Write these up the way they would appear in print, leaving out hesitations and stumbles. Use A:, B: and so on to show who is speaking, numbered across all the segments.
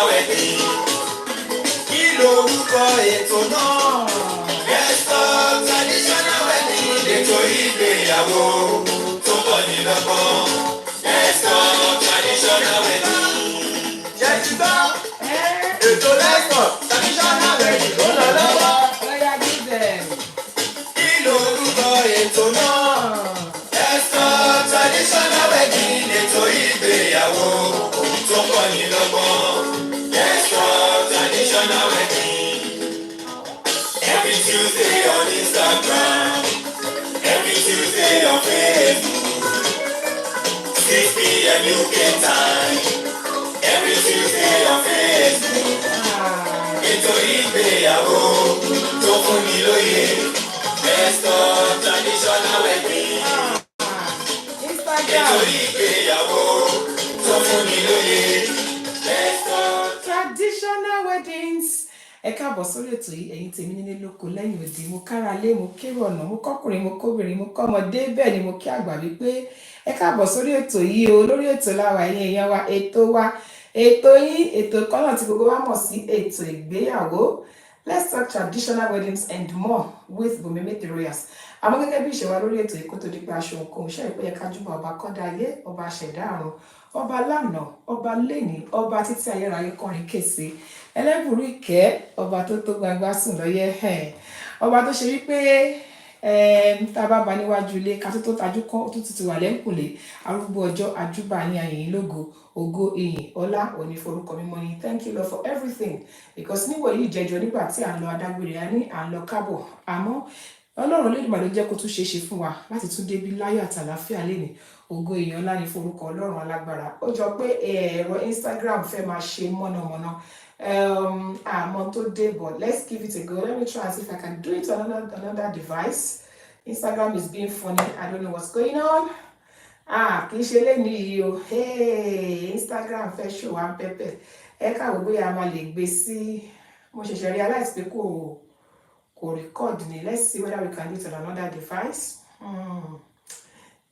A: traditional wedding. Kí lorúkọ ètò náà? Eto traditional wedding. Ètò ìgbéyàwó tó kọ́ ni lọ́gbọ́n. Eto traditional wedding. Jẹ́ ti gbọ́. Ètò Eto traditional wedding ló lọ lọ́wọ́.
B: Oya give them.
A: Kí lorúkọ ètò náà? Eto traditional wedding. Ètò ìgbéyàwó tó kọ́ ni lọ́gbọ́n. Eto traditional wedding. Every Tuesday on Instagram, every Tuesday on Facebook, 6 p.m. UK time, every Tuesday on Facebook. Ètò ìgbéyàwó tó fún ni lóye. Eto traditional wedding. Ètò ìgbéyàwó tó fún ni lóye. Eto
B: Traditional weddings. Ẹ káàbọ̀ sórí ètò yìí ẹ̀yin tèmi nílé lóko lẹ́yìn òdì mo kára lé mo kérò ọ̀nà mo kọ́kùnrin mo kóbìnrin mo kọ́mọdé bẹ́ẹ̀ ni mo kí àgbà wípé ẹ káàbọ̀ sórí ètò yìí o lórí ètò láwa ẹ̀yin èèyàn wa ètò yín ètò kan náà tí gbogbo wa mọ̀ sí ètò ìgbéyàwó. Let's talk traditional weddings and more with Bùnmi the Royals. Àmọ́ gẹ́gẹ́ bí ìṣe wa lórí ètò yìí kó tó di pé aṣọ nǹkan òṣèré ìpè yẹ ká júbà ọba kọ́dá ayé ọba ṣẹ̀dá àrùn ọba lánàá ọba lẹ́ni ọba títí ayérayé kọrin kése ẹlẹ́bùrú ìkẹ́ ọba tó tó gbangba sùn lọ́yẹ́ ọba tó ṣe wípé tá a bá ba níwájú ilé ká tó tajú kán tó ti wà lẹ́kùnlé arúgbó ọjọ́ àjúbà ní ayẹyìn lógo ògo ìyìn ọlá òní forúkọ mímọ́ ni. Thank you Lord for everything because níwọ̀ yìí jẹjọ nígbà tí à ń lọ adágbére a ní à ń lọ kábọ̀ àmọ́ Ọlọ́run lè ló jẹ́ kó tún ṣe é ṣe fún wa láti tún débi láyọ̀ àtàlàáfíà lẹ́ni ògo èèyàn ńlá ní forúkọ Ọlọ́run alágbára. Ó jọ pé ẹ̀rọ Instagram fẹ́ máa ṣe mọ̀nàmọ́ná àmọ́ tó dé but let's give it a go. Let me try and see if I can do it on another device. Instagram is being funny. I don't know what's going on. Kì í ṣe lẹ́ni yìí o. Instagram fẹ́ show wa pẹ́pẹ́. Ẹ káwọ́ bóyá a máa lè gbé sí mo ṣẹ̀ṣẹ̀ realize pé kò record ni. Let's see whether we can do it on another device.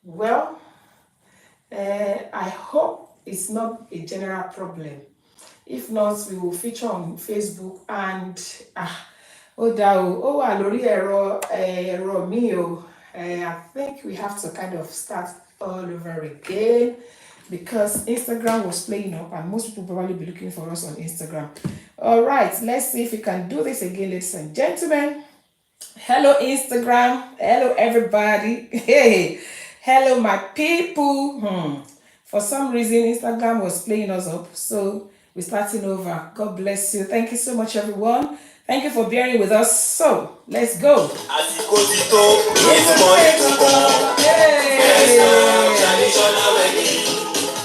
B: Well, I hope it's not a general problem. If not, we will feature on Facebook and ó dá o ó wà lórí ẹ̀rọ mi o. I think we have to kind of start all over again because Instagram was playing up and most people probably be looking for us on Instagram. All right, let's see if we can do this again, ladies and gentlemen. Hello Instagram, hello everybody. Hey, hello my people. For some reason Instagram was playing us up, so we're starting over. God bless you. Thank you so much everyone. Thank you for bearing with us. So let's go.
A: àsìkò ti tó ìtumọ̀ ètò kan. Eto traditional wedding.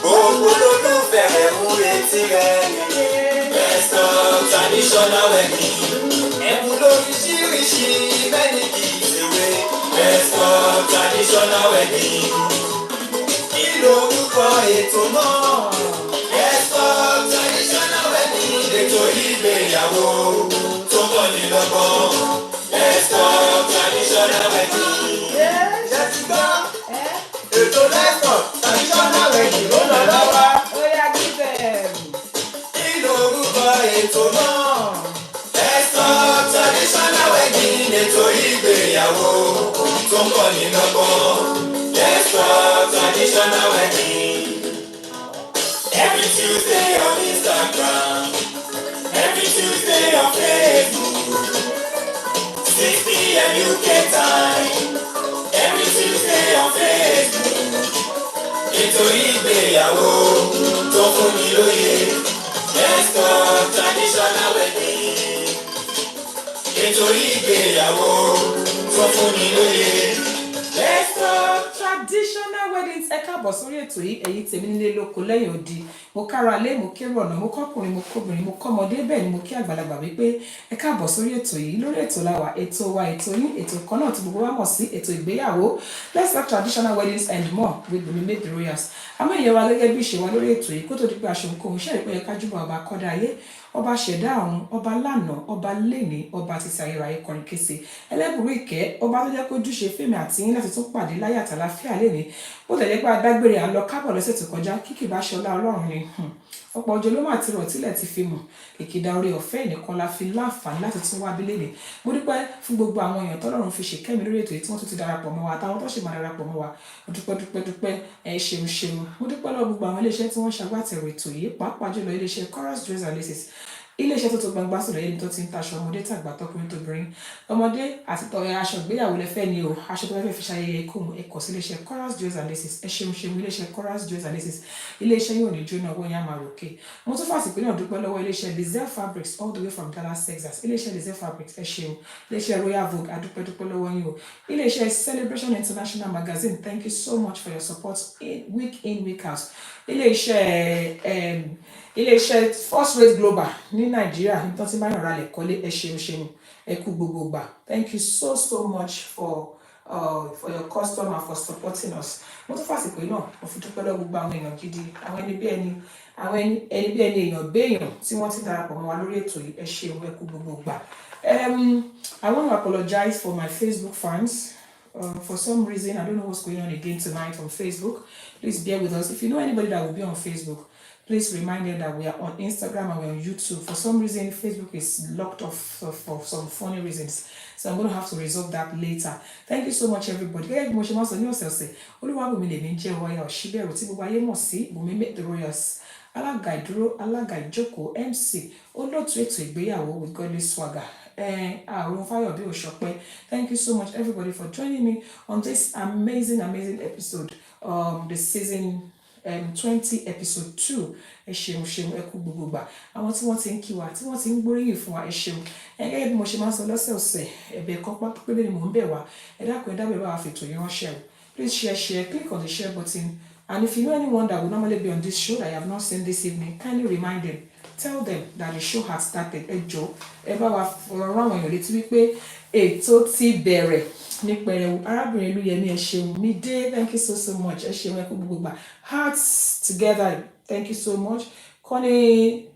A: Gbogbo olólùfẹ́ rẹ̀ ń retí rẹ̀. Eto traditional wedding. Ẹ̀bùn lóríṣiríṣi bẹ́ẹ̀ni kì í ṣèwé. Eto traditional wedding. Kí lorúkọ ètò náà? Eto traditional wedding. Ètò ìgbéyàwó tó kọ́ ni lọ́gbọ́n. Eto traditional wedding. Jẹ́ ti gbọ́. Ètò Eto traditional wedding ló lọ lọ́wọ́.
B: Oya give them.
A: Kí lorúkọ ètò náà? Eto traditional wedding. Ètò ìgbéyàwó tó kọ́ ni lọ́gbọ́n. Eto traditional wedding. Every Tuesday on Instagram, every Tuesday on Facebook, 6 p.m. UK time, every Tuesday on Facebook. Ètò ìgbéyàwó tó fún ni lóye. Eto traditional wedding. Ètò ìgbéyàwó tó fún ni lóye.
B: Eto traditional weddings. Ẹ káàbọ̀ sórí ètò yìí ẹ̀yin tèmi nílé lóko lẹ́yìn òdì mo kára lé mo kérò ọ̀nà mo kọ́kùnrin mo kóbìnrin mo kọ́mọdé bẹ́ẹ̀ ni mo kí àgbàlagbà wípé ẹ káàbọ̀ sórí ètò yìí lórí ètò láwa ètò wa ètò yín ètò kan náà tí gbogbo wa mọ̀ sí ètò ìgbéyàwó. Let's talk traditional weddings and more with Bùnmi the Royals. Àmọ́ ìyẹn wa gẹ́gẹ́ bí ìṣe wa lórí ètò yìí kó tó di pé aṣọ nǹkan òṣèré ìpè yẹ ká júbà ọba kọ́dá ayé ọba ṣẹ̀dá ọ̀run ọba lánàá ọba lẹ́ni ọba títí ayérayé kọrin kése ẹlẹ́bùrú ìkẹ́ ọba tó jẹ́ kó júṣe fèmí àti yín láti tún pàdé láyé àtàlàáfíà lẹ́ni bó tẹ̀lé pé adágbére à ń lọ kábọ̀ lọ́sẹ̀ tó kọjá kíkì bá ṣọlá Ọlọ́run ni ọ̀pọ̀ ọjọ́ ló máa ti rọ̀ tílẹ̀ ti fi mọ̀ ìkìdá orí ọ̀fẹ́ nìkan la fi láǹfààní láti tún wá abílẹ̀ ni mo dúpẹ́ fún gbogbo àwọn èèyàn tọ́lọ́run fi ṣèkẹ́mi lórí ètò yìí tí wọ́n tún ti darapọ̀ mọ́ wa àtàwọn tó ṣì máa darapọ̀ mọ́ wa mo dúpẹ́ ṣeun mo dúpẹ́ lọ́wọ́ gbogbo àwọn iléeṣẹ́ tí wọ́n ṣagbátẹrù ètò yìí pàápàá jùlọ iléeṣẹ́ Chorus Dresses and Laces iléeṣẹ́ tó tó gbangba sọ̀rọ̀ yẹn tó ti ń taṣọ ọmọdé tàgbà tọkùnrin tóbìnrin ọmọdé àti aṣọ ìgbéyàwó lẹ́fẹ́ ni o aṣọ tó fẹ́ fi ṣayẹyẹ ikú ẹ̀kọ́ sí iléeṣẹ́ Chorus Dresses and Laces ẹ ṣeun iléeṣẹ́ Chorus Dresses and Laces iléeṣẹ́ yóò ní jóná owó yẹn á máa ròkè mo tún fàṣìpé náà dúpẹ́ lọ́wọ́ iléeṣẹ́ Lizelle Fabrics all the way from Dallas Texas iléeṣẹ́ Lizelle Fabrics ẹ ṣeun iléeṣẹ́ Royal Vogue adúpẹ́ lọ́wọ́ yín o iléeṣẹ́ Celebration International Magazine thank you so much for your support week in week out iléeṣẹ́ First Rate Global ní Nàìjíríà nítorí tí báyọ̀ ralẹ̀ kọ́lé ẹ ṣeun ẹ kú gbogbo gbà thank you so much for your custom and for supporting us mo tún fàsìkò náà mo fi dúpẹ́ lọ́wọ́ gbogbo àwọn èèyàn gidi àwọn ẹni bí ẹni èèyàn béèyàn tí wọ́n ti darapọ̀ mọ́ wa lórí ètò yìí ẹ ṣeun ẹ kú gbogbo gbà I want to apologize for my Facebook fans. For some reason, I don't know what's going on again tonight on Facebook. Please bear with us. If you know anybody that will be on Facebook, please remind them that we are on Instagram and we're on YouTube. For some reason, Facebook is locked off for some funny reasons. So I'm going to have to resolve that later. Thank you so much, everybody. Make the Royals. Alága ìdúró, alága ìjókòó, MC, olóòtú ètò ìgbéyàwó with godly swagger. Àrùn Fáyọ̀bí Òṣọpẹ́. Thank you so much, everybody, for joining me on this amazing episode. The season 20 episode 2. Ẹ ṣeun ẹ kú gbogbo gbà. Àwọn tí wọ́n ti ń kí wa, tí wọ́n ti ń gbóríyìn fún wa, ẹ ṣeun. Gẹ́gẹ́ bí mo ṣe máa ń sọ lọ́sẹ̀ọ̀sẹ̀, ẹ̀bẹ̀ kan pépé ni mò ń bẹ̀ wá. Ẹ dákun ẹ dábẹ̀ bá wa fètò yìí ránṣẹ́ o. Please share, click on the share button. And if you know anyone that would normally be on this show that I have not seen this evening, kindly remind them. Tell them that the show has started. Ẹ jọ̀ọ́, ẹ bá wa rán àwọn èèyàn létí wípé ètò ti bẹ̀rẹ̀ ní pẹrẹwu. Arábìnrin Olúyẹmí ẹ ṣeun. Midé, thank you so much. Ẹ ṣeun ẹ kú gbogbo gbà. Hearts together, thank you so much. Connie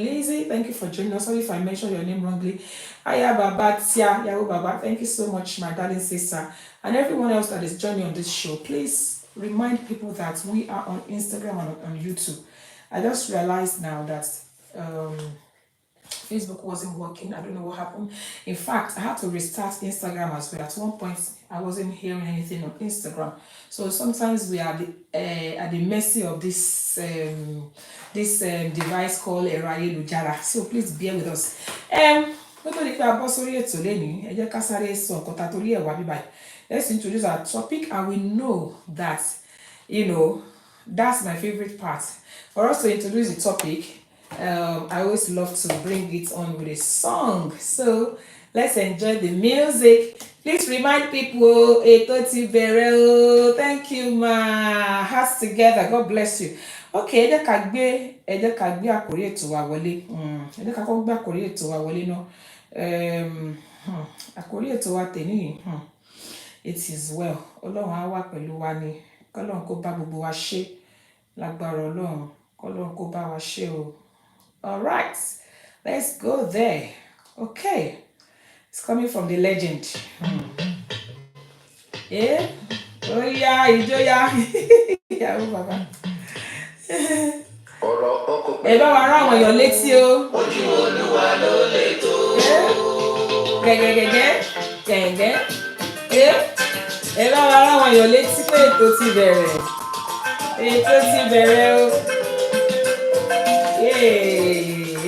B: Lazy, thank you for joining us. Sorry if I mentioned your name wrongly. Aya Baba Tia, Yahoo Baba, thank you so much, my darling sister. And everyone else that is joining on this show, please remind people that we are on Instagram and on YouTube. I just realized now that Facebook wasn't working. I don't know what happened. In fact, I had to restart Instagram as well. At one point, I wasn't hearing anything on Instagram. So sometimes we are at the mercy of this device called Eraye Lujara. So please bear with us. Let's introduce our topic, and we know that, that's my favorite part. For us to introduce the topic, I always love to bring it on with a song. So let's enjoy the music. Please remind people, Eto Igbeyawo. Thank you, ma. Hearts together. God bless you. Okay, ẹ jẹ́ ká gbé àkórí ètò wa wọlé. Ẹ jẹ́ ká kọ́kọ́ gbé àkórí ètò wa wọlé náà. Àkórí ètò wa tèmi it is well. Ọlọ́run á wà pẹ̀lú wa ni. Kọ́lọ́run kó bá gbogbo wa ṣe. Lágbára Ọlọ́run. Kọ́lọ́run kó bá wa ṣe o. All right. Let's go there. Okay. It's coming from the legend. Yeah? Oh yeah, ìjọya. Ìyàwó bàbá. Ẹ bá wa rán àwọn èèyàn létí o.
A: Ojú Olúwa ló lè tó.
B: Gẹ́gẹ́. Ẹ bá wa rán àwọn èèyàn létí pé ètò ti bẹ̀rẹ̀. Ètò ti bẹ̀rẹ̀ o.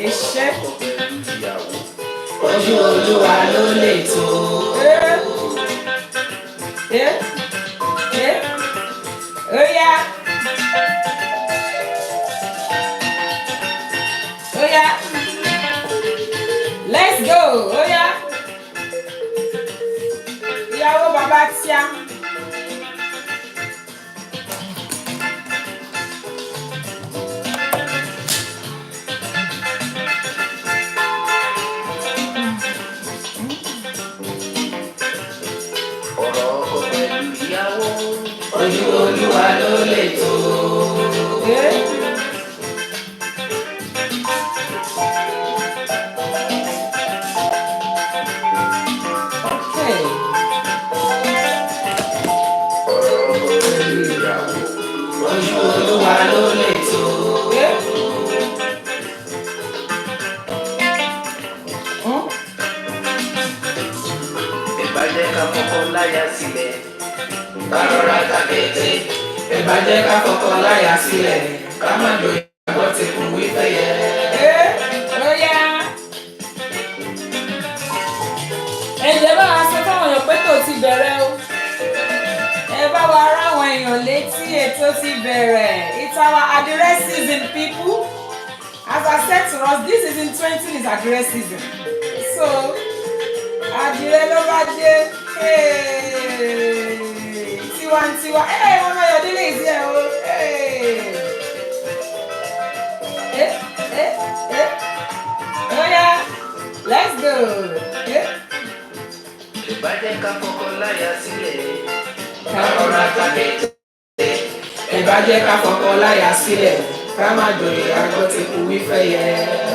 B: Iṣẹ́.
A: Ojú Olúwa ló lè tó.
B: Oya. Let's go. Oya. Ìyàwó bàbá tíá.
A: Ojú Olúwa ló lè tó.
B: Ojú Olúwa ló lè tó.
A: jẹ́ ká fọkọ láyà sílẹ̀. Ká rọra tàkété. Ẹ bá jẹ́ ká fọkọ láyà sílẹ̀. Ká má lóye àgbọ̀ tí kò wí fẹ́ yẹ.
B: Óyá. Ẹ̀jẹ̀ bá wa sọ fáwọn èèyàn pé tó ti bẹ̀rẹ̀ o. Ẹ bá wa ráwọn èèyàn létí ètò ti bẹ̀rẹ̀. It's our address season, people. As I said to us, this is in 20 is address season. So, adire ló bá dé. Tiwantiwa. Hey, Mama Yodele is here. Oh. Hey. Oh yeah. Let's go.
A: Ẹ bá jẹ́ ká fọkọ láyà sílẹ̀. Ká rọra tàkété. Ẹ bá jẹ́ ká fọkọ láyà sílẹ̀. Ká má lóye àgbọ̀ tí kò wí fẹ́ yẹ.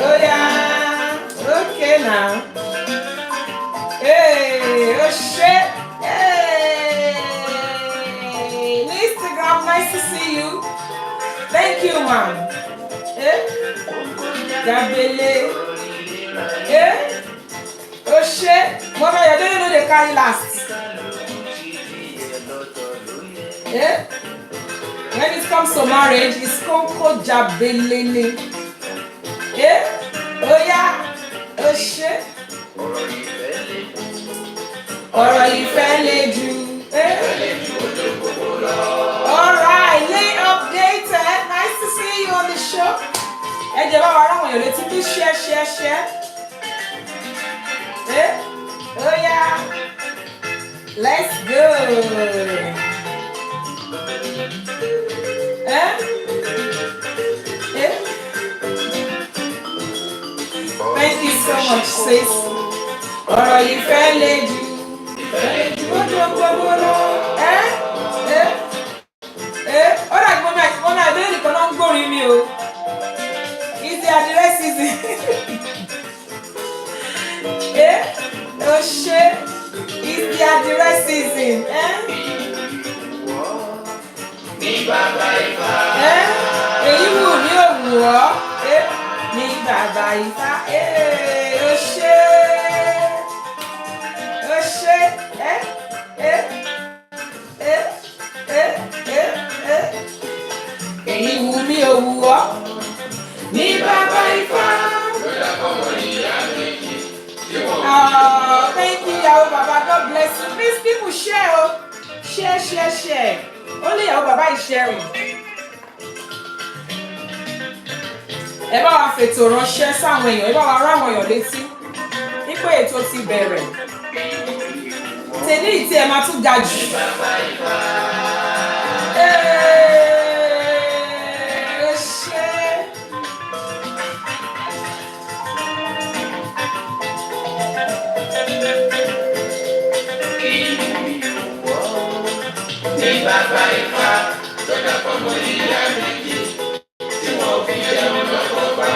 B: Oh yeah. Okay now. Hey, oh shit. Hey. Instagram, nice to see you. Thank you, man. Gabele. Oh shit. Mama, you don't know the carry last. When it comes to marriage, it's Konko Jabelele. Oh yeah. Oh shit. Ọ̀rọ̀ ìfẹ́ le jù. Alright, lay updated. Nice to see you on the show. Ẹ jẹ́ bá wa ráwọn èèyàn létí bí share. Oh yeah. Let's go. Thank you so much, sis. Ọ̀rọ̀ ìfẹ́ le jù. Ó dà gbọ́n mi àdéhùn nìkan náà ń gbórin mi o. Ìdí àdírẹ́ season. Ó ṣe ìdí àdírẹ́ season.
A: Ní bàbá Ifá.
B: Èyí wù mí ò wù ọ́. Ní bàbá Ifá. Ó ṣe. Èyí wù mí ò wù ọ́. Ní bàbá Ifá. Thank you, Yahoo Baba. God bless you. Please, people share. Share. Only Yahoo Baba is sharing. Ẹ bá wa fètò ránṣẹ́ sáwọn èèyàn. Ẹ bá wa rán àwọn èèyàn létí. Nípa ètò ti bẹ̀rẹ̀. Tèmi ìtì ẹ̀ máa tún ga jù.
A: Bàbá Ifá lọ́dà fọmọ ìyá méjì tí wọ́n fi jẹun lọ́kọ̀ bá.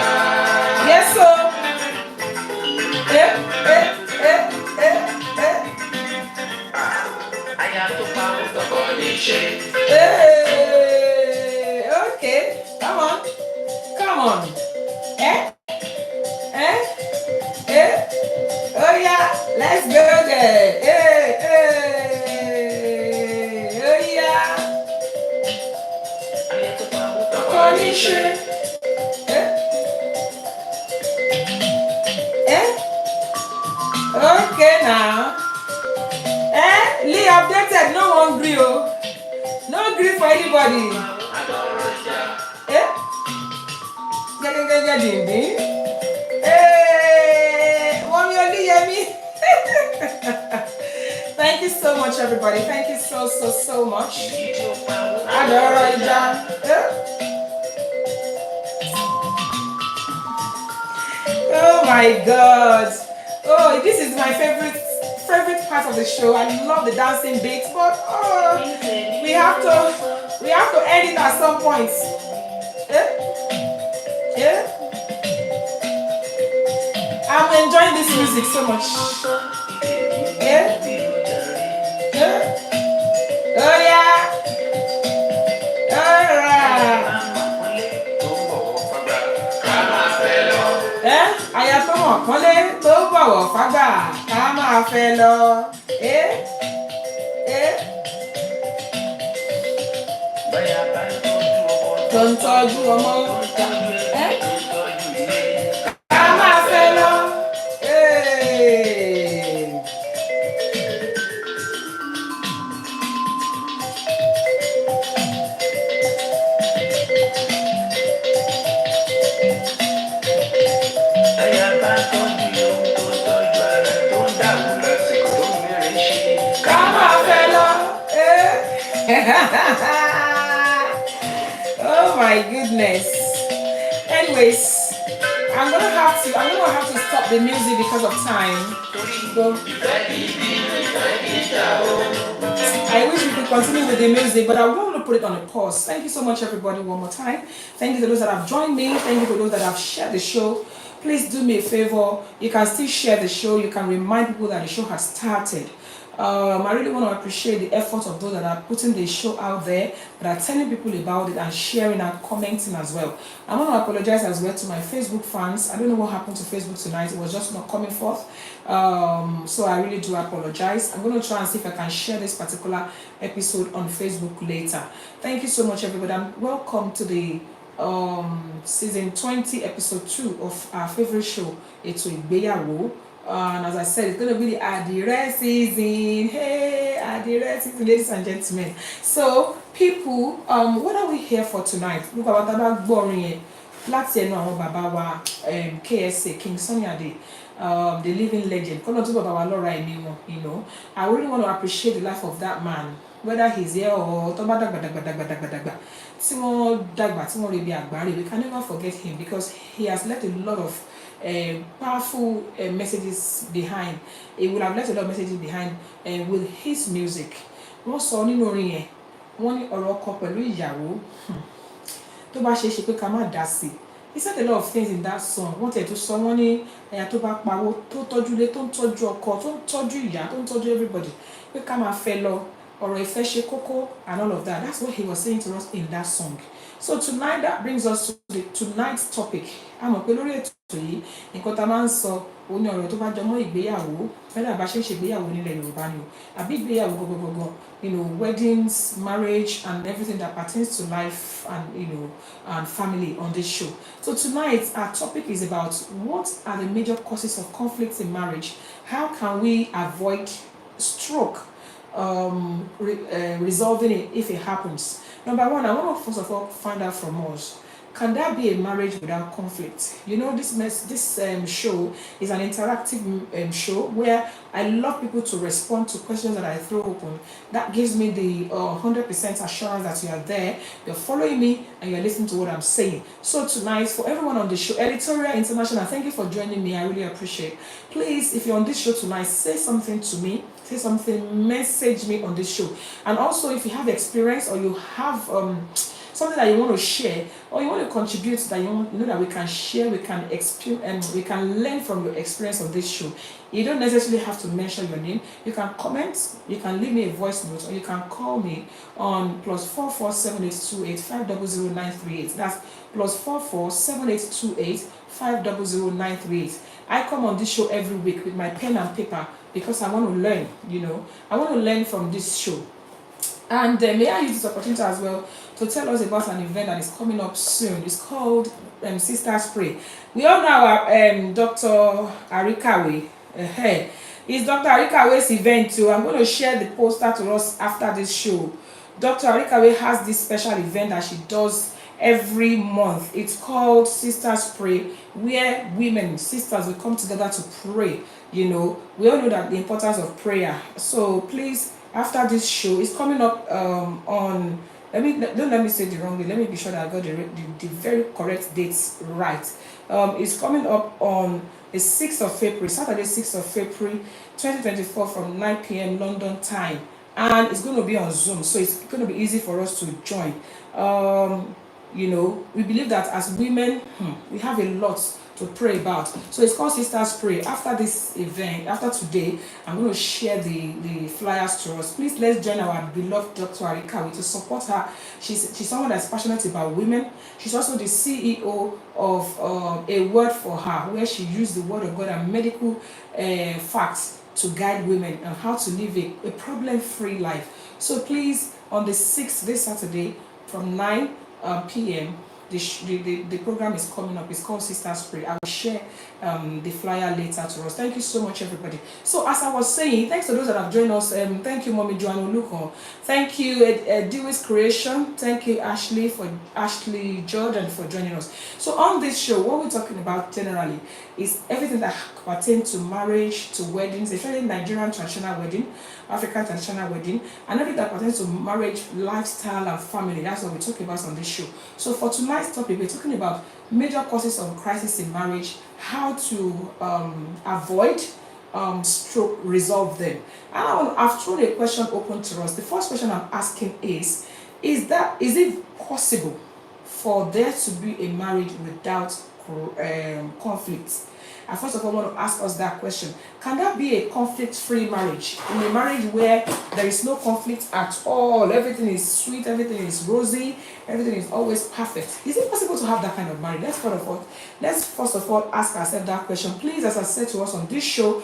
B: Yes, sir.
A: Aya tó pa ó tọkọ ní ṣe.
B: Okay, come on. Oh yeah, let's go there. Oh yeah.
A: Aya tó pa ó tọkọ ní ṣe.
B: Okay now. Lee updated, no one gree, oh. No gree for anybody. Mommy Oliyemi. Thank you so much, everybody. Thank you so much. Adora Ija. Oh my God. Oh, this is my favorite part of the show. I love the dancing beats, but we have to end it at some point. I'm enjoying this music so much. Oh yeah. All right. Àyà tó mọ̀ kọ́lé tó bọ̀ bọ̀wọ̀ fágbà ká máa fẹ́ lọ. Eh, eh.
A: Báyà bá ń tọ́jú ọkọ
B: Tó ń tọ́jú ọmọ.
A: tó ń tọ́jú
B: Eh?
A: ẹbí tó ń tọ́jú ilé.
B: Ká máa fẹ́ lọ. Eh.
A: Báyà bá ń tọ́jú ohun tó ń tọ́jú ara tó ń dàrú lásìkò tó ń mẹ́rin ṣe.
B: Ká máa fẹ́ lọ. Eh. Oh my goodness. Anyways, I'm gonna have to stop the music because of time. So, I wish we could continue with the music, but I want to put it on a pause. Thank you so much, everybody, one more time. Thank you to those that have joined me. Thank you to those that have shared the show. Please do me a favor. You can still share the show. You can remind people that the show has started. I really want to appreciate the effort of those that are putting the show out there, that are telling people about it and sharing and commenting as well. I want to apologize as well to my Facebook fans. I don't know what happened to Facebook tonight. It was just not coming forth. So I really do apologize. I'm going to try and see if I can share this particular episode on Facebook later. Thank you so much, everybody. And welcome to the season 20, episode 2 of our favorite show, Eto Igbeyawo. And as I said, it's going to be the Adire season. Hey, Adire season, ladies and gentlemen. So, people, what are we here for tonight? Look about boring. Láti ẹnu àwọn bàbá wa KSA, King Sunny Ade, the living legend. Kọ́nà tó bàbá wa lọ́ra ẹ̀mí wọn, you know. I really want to appreciate the life of that man, whether he's here or tó bá dàgbà. Tí wọ́n dàgbà, tí wọ́n rí bí àgbáre, we can never forget him because he has left a lot of powerful messages behind. He will have left a lot of messages behind with his music. Wọ́n sọ nínú orin yẹn, wọ́n ní ọ̀rọ̀ ọkọ pẹ̀lú ìyàwó tó bá ṣe é ṣe pé ká má dá sí. He said a lot of things in that song. Wọ́n tẹ̀ tó sọ wọ́n ní ẹ̀yà tó bá pawó tó tọ́jú ilé tó ń tọ́jú ọkọ tó ń tọ́jú ìyá tó ń tọ́jú everybody pé ká máa fẹ́ lọ ọ̀rọ̀ ìfẹ́ ṣe kókó and all of that. That's what he was saying to us in that song. So tonight that brings us to tonight's topic. A mọ̀ pé lórí ètò yìí nǹkan tá a máa ń sọ òun ni ọ̀rọ̀ tó bá jọmọ́ ìgbéyàwó fẹ́rẹ̀ bá ṣe ń ṣe ìgbéyàwó nílẹ̀ Yorùbá ni o àbí ìgbéyàwó gbogbogbò, you know, weddings, marriage and everything that pertains to life and, you know, and family on this show. So tonight our topic is about what are the major causes of conflicts in marriage. How can we avoid stroke resolving it if it happens? Number one, I want to first of all find out from us, can there be a marriage without conflict? You know, this show is an interactive show where I love people to respond to questions that I throw open. That gives me the 100% assurance that you are there, you're following me, and you're listening to what I'm saying. So tonight, for everyone on the show, Editorial International, thank you for joining me. I really appreciate it. Please, if you're on this show tonight, say something to me. Say something, message me on this show. And also, if you have experience or you have something that you want to share or you want to contribute that you know that we can share, we can experience, and we can learn from your experience on this show. You don't necessarily have to mention your name. You can comment, you can leave me a voice note, or you can call me on +44 7828 500 938. That's +44 7828 500 938. I come on this show every week with my pen and paper because I want to learn, you know. I want to learn from this show. And may I use this opportunity as well to tell us about an event that is coming up soon. It's called Sisters Pray. We all know our Dr. Arikawe. It's Dr. Arikawe's event too. I'm going to share the poster to us after this show. Dr. Arikawe has this special event that she does every month. It's called Sisters Pray, where women, sisters will come together to pray. You know, we all know that the importance of prayer. So please, after this show, it's coming up on, don't let me say the wrong way. Let me be sure that I got the very correct dates right. It's coming up on the 6th of February, Saturday 6th of February 2024 from 9 p.m. London time. And it's going to be on Zoom, so it's going to be easy for us to join. You know, we believe that as women, we have a lot pray about. So it's called Sisters Pray. After this event, after today, I'm going to share the flyers to us. Please let's join our beloved Dr. Arikawi to support her. She's someone that's passionate about women. She's also the CEO of A Word for Her, where she used the word of God and medical facts to guide women on how to live a problem-free life. So please, on the 6th, this Saturday, from 9 p.m., the program is coming up. It's called Sisters Pray. I will share the flyer later to us. Thank you so much, everybody. So as I was saying, thanks to those that have joined us. Thank you, Mommy Joanna Olukon. Thank you, Dewey's Creation. Thank you, Ashley Jordan, for joining us. So on this show, what we're talking about generally is everything that pertains to marriage, to weddings, especially Nigerian traditional wedding, African traditional wedding, and everything that pertains to marriage, lifestyle, and family. That's what we're talking about on this show. So for tonight's topic, we're talking about major causes of crisis in marriage, how to avoid, stroke, resolve them. And I've thrown a question open to us. The first question I'm asking is it possible for there to be a marriage without conflict? I first of all want to ask us that question. Can there be a conflict-free marriage? In a marriage where there is no conflict at all, everything is sweet, everything is rosy, everything is always perfect. Is it possible to have that kind of marriage? Let's first of all ask ourselves that question. Please, as I said to us on this show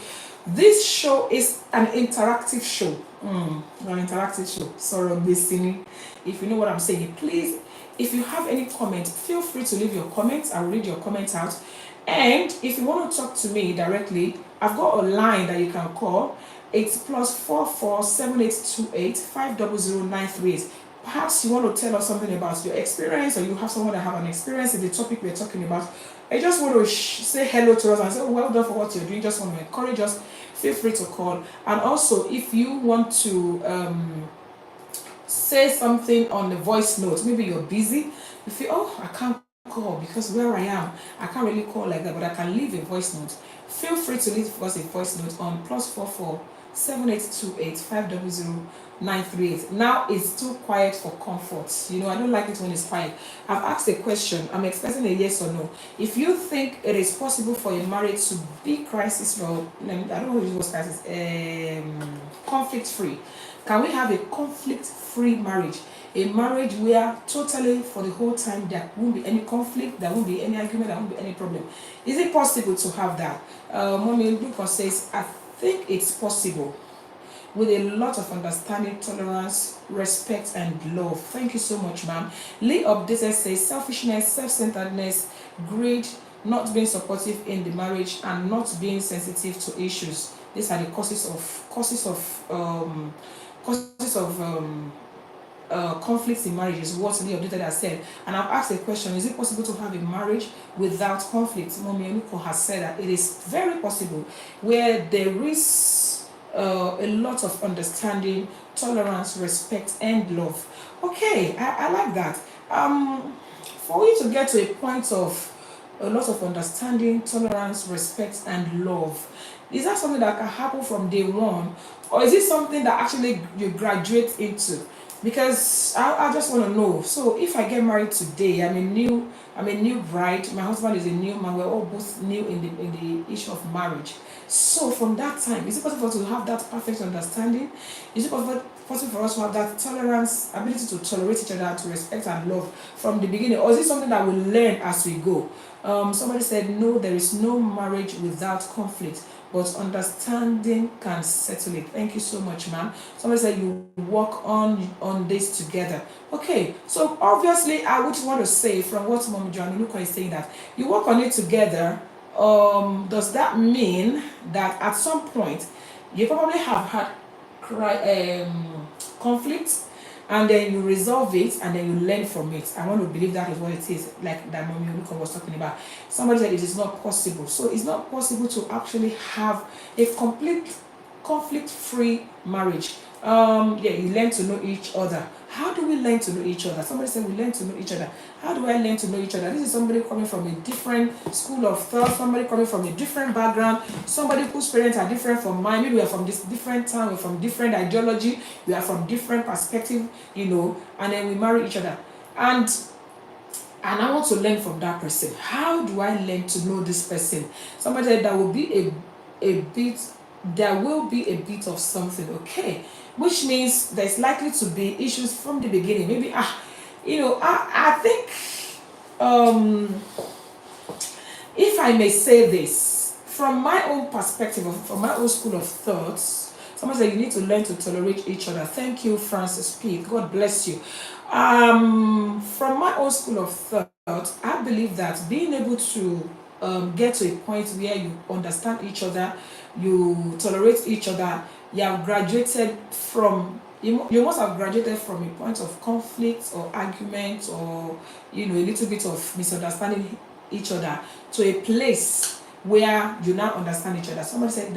B: is an interactive show. An interactive show. Sorry, listening. If you know what I'm saying, please, if you have any comments, feel free to leave your comments. I'll read your comments out. And if you want to talk to me directly, I've got a line that you can call. It's +44 7828 500938. Perhaps you want to tell us something about your experience, or you have someone that have an experience in the topic we're talking about. I just want to say hello to us and say, oh, well done for what you're doing. Just want to encourage us. Feel free to call. And also, if you want to say something on the voice note, maybe you're busy, you feel, oh, I can't call because where I am, I can't really call like that, but I can leave a voice note. Feel free to leave us a voice note on +44 7828 500938. Now it's too quiet for comfort. I don't like it when it's quiet. I've asked a question. I'm expecting a yes or no. If you think it is possible for a marriage to be crisis, or I don't know if it was crisis, conflict free. Can we have a conflict-free marriage? A marriage where totally for the whole time there won't be any conflict, there won't be any argument, there won't be any problem. Is it possible to have that? Mommy Lucas says, I think it's possible with a lot of understanding, tolerance, respect, and love. Thank you so much, ma'am. Lee Updated says, selfishness, self-centeredness, greed, not being supportive in the marriage, and not being sensitive to issues. These are the causes of conflicts in marriages, what Lee Updated has said. And I've asked a question, is it possible to have a marriage without conflict? Mommy Enuko has said that it is very possible, where there is a lot of understanding, tolerance, respect, and love. Okay, I like that. For you to get to a point of a lot of understanding, tolerance, respect, and love, is that something that can happen from day one, or is it something that actually you graduate into? Because I just want to know. So if I get married today, I'm a new bride. My husband is a new man. We're all both new in the issue of marriage. So from that time, is it possible to have that perfect understanding? Is it possible for us to have that tolerance, ability to tolerate each other, to respect and love from the beginning, or is it something that we learn as we go? Somebody said, no, there is no marriage without conflict, but understanding can settle it. Thank you so much, ma'am. Somebody said you work on this together. Okay, so obviously I would want to say from what Mom Joanna Luca is saying, that you work on it together. Does that mean that at some point you probably have had conflict, and then you resolve it, and then you learn from it? I want to believe that is what it is, like that Mommy Oluko was talking about. Somebody said it is not possible. So it's not possible to actually have a complete conflict-free marriage. You learn to know each other. How do we learn to know each other? Somebody said we learn to know each other. How do I learn to know each other? This is somebody coming from a different school of thought, somebody coming from a different background, somebody whose parents are different from mine. Maybe we are from this different town, we're from different ideology, we are from different perspective, and then we marry each other. And and I want to learn from that person. How do I learn to know this person? Somebody said there will be a bit, there will be a bit of something, okay, which means there's likely to be issues from the beginning. Maybe I think um if I may say this, from my own perspective, or from my own school of thoughts, someone said you need to learn to tolerate each other. Thank you, Francis Pete. God bless you. From my own school of thought, I believe that being able to get to a point where you understand each other, you tolerate each other, you have graduated from you must have graduated from a point of conflict or argument, or a little bit of misunderstanding each other, to a place where you now understand each other. Somebody said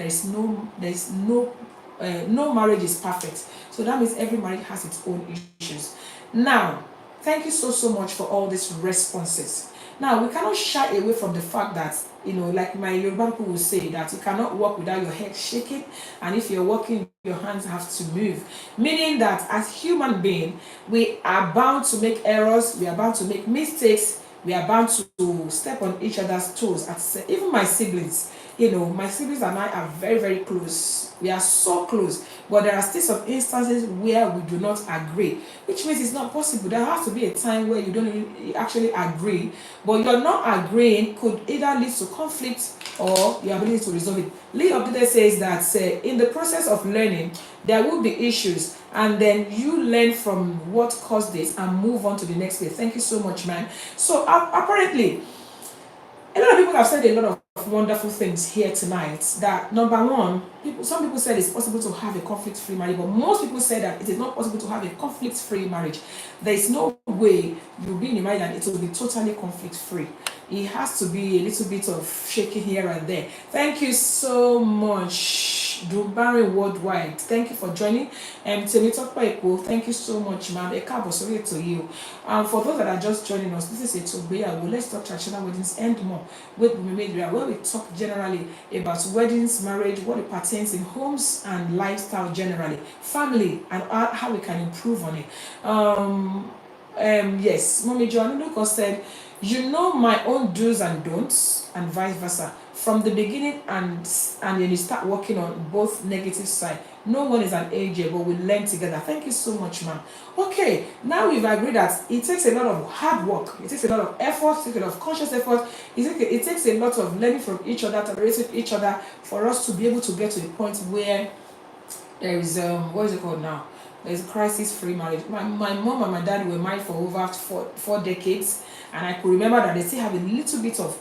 B: no marriage is perfect. So that means every marriage has its own issues. Now, thank you so much for all these responses. Now, we cannot shy away from the fact that, like my Yoruba people will say, that you cannot walk without your head shaking, and if you're walking, your hands have to move. Meaning that as human beings, we are bound to make errors, we are bound to make mistakes, we are bound to step on each other's toes. Even my siblings, my siblings and I are very, very close. We are so close, but there are still some instances where we do not agree, which means it's not possible. There has to be a time where you don't actually agree, but your not agreeing could either lead to conflict or your ability to resolve it. Lee Update says that in the process of learning, there will be issues, and then you learn from what caused this and move on to the next day. Thank you so much, man. So apparently, a lot of people have said a lot of wonderful things here tonight. That number one, some people said it's possible to have a conflict-free marriage, but most people say that it is not possible to have a conflict-free marriage. There is no way you'll be in a marriage and it will be totally conflict-free. It has to be a little bit of shaking here and there. Thank you so much, Dubari Worldwide. Thank you for joining. Temitope Eko, thank you so much, ma'am. Eka sorry to you. For those that are just joining us, this is Eto Igbeyawo. Let's talk traditional weddings and more with Media, where we talk generally about weddings, marriage, what it pertains in homes and lifestyle generally, family, and how we can improve on it. Yes, Mommy Joanna said, you know my own do's and don'ts, and vice versa. From the beginning, and then you start working on both negative side. No one is an angel, but we learn together. Thank you so much, ma'am. Okay, now we've agreed that it takes a lot of hard work. It takes a lot of effort, it takes a lot of conscious effort. It takes a lot of learning from each other, tolerating each other, for us to be able to get to a point where there is what is it called now? There's crisis-free marriage. My mom and my dad were married for over four decades, and I could remember that they still have a little bit of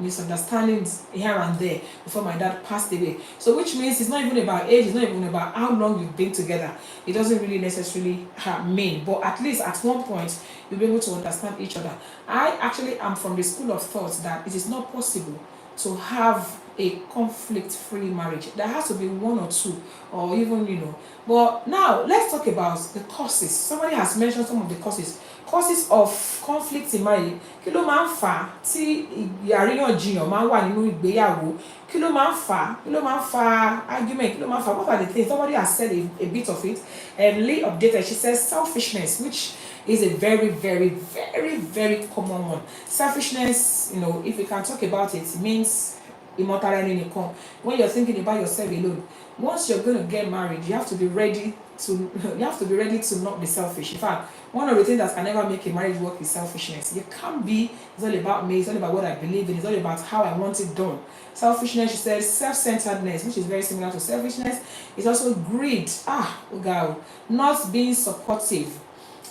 B: misunderstandings here and there before my dad passed away. So which means it's not even about age, it's not even about how long you've been together. It doesn't really necessarily mean, but at least at one point you'll be able to understand each other. I actually am from the school of thought that it is not possible to have a conflict-free marriage. There has to be one or two, or even. But now let's talk about the causes. Somebody has mentioned some of the causes of conflict in marriage. Kí ló máa ń fà á tí àríyànjiyàn máa ń wà nínú ìgbéyàwó? Kí ló máa ń fà á? Kí ló máa ń fa argument? Kí ló máa ń fà á? What are the things? Somebody has said a bit of it. Lee updated. She says selfishness, which is a very, very, very, very common one. Selfishness, if we can talk about it, it means when you're thinking about yourself alone. Once you're going to get married, you have to be ready to not be selfish. In fact, one of the things that can never make a marriage work is selfishness. You can't be, it's all about me, it's all about what I believe in, it's all about how I want it done. Selfishness, she says, self-centeredness, which is very similar to selfishness. It's also greed. Not being supportive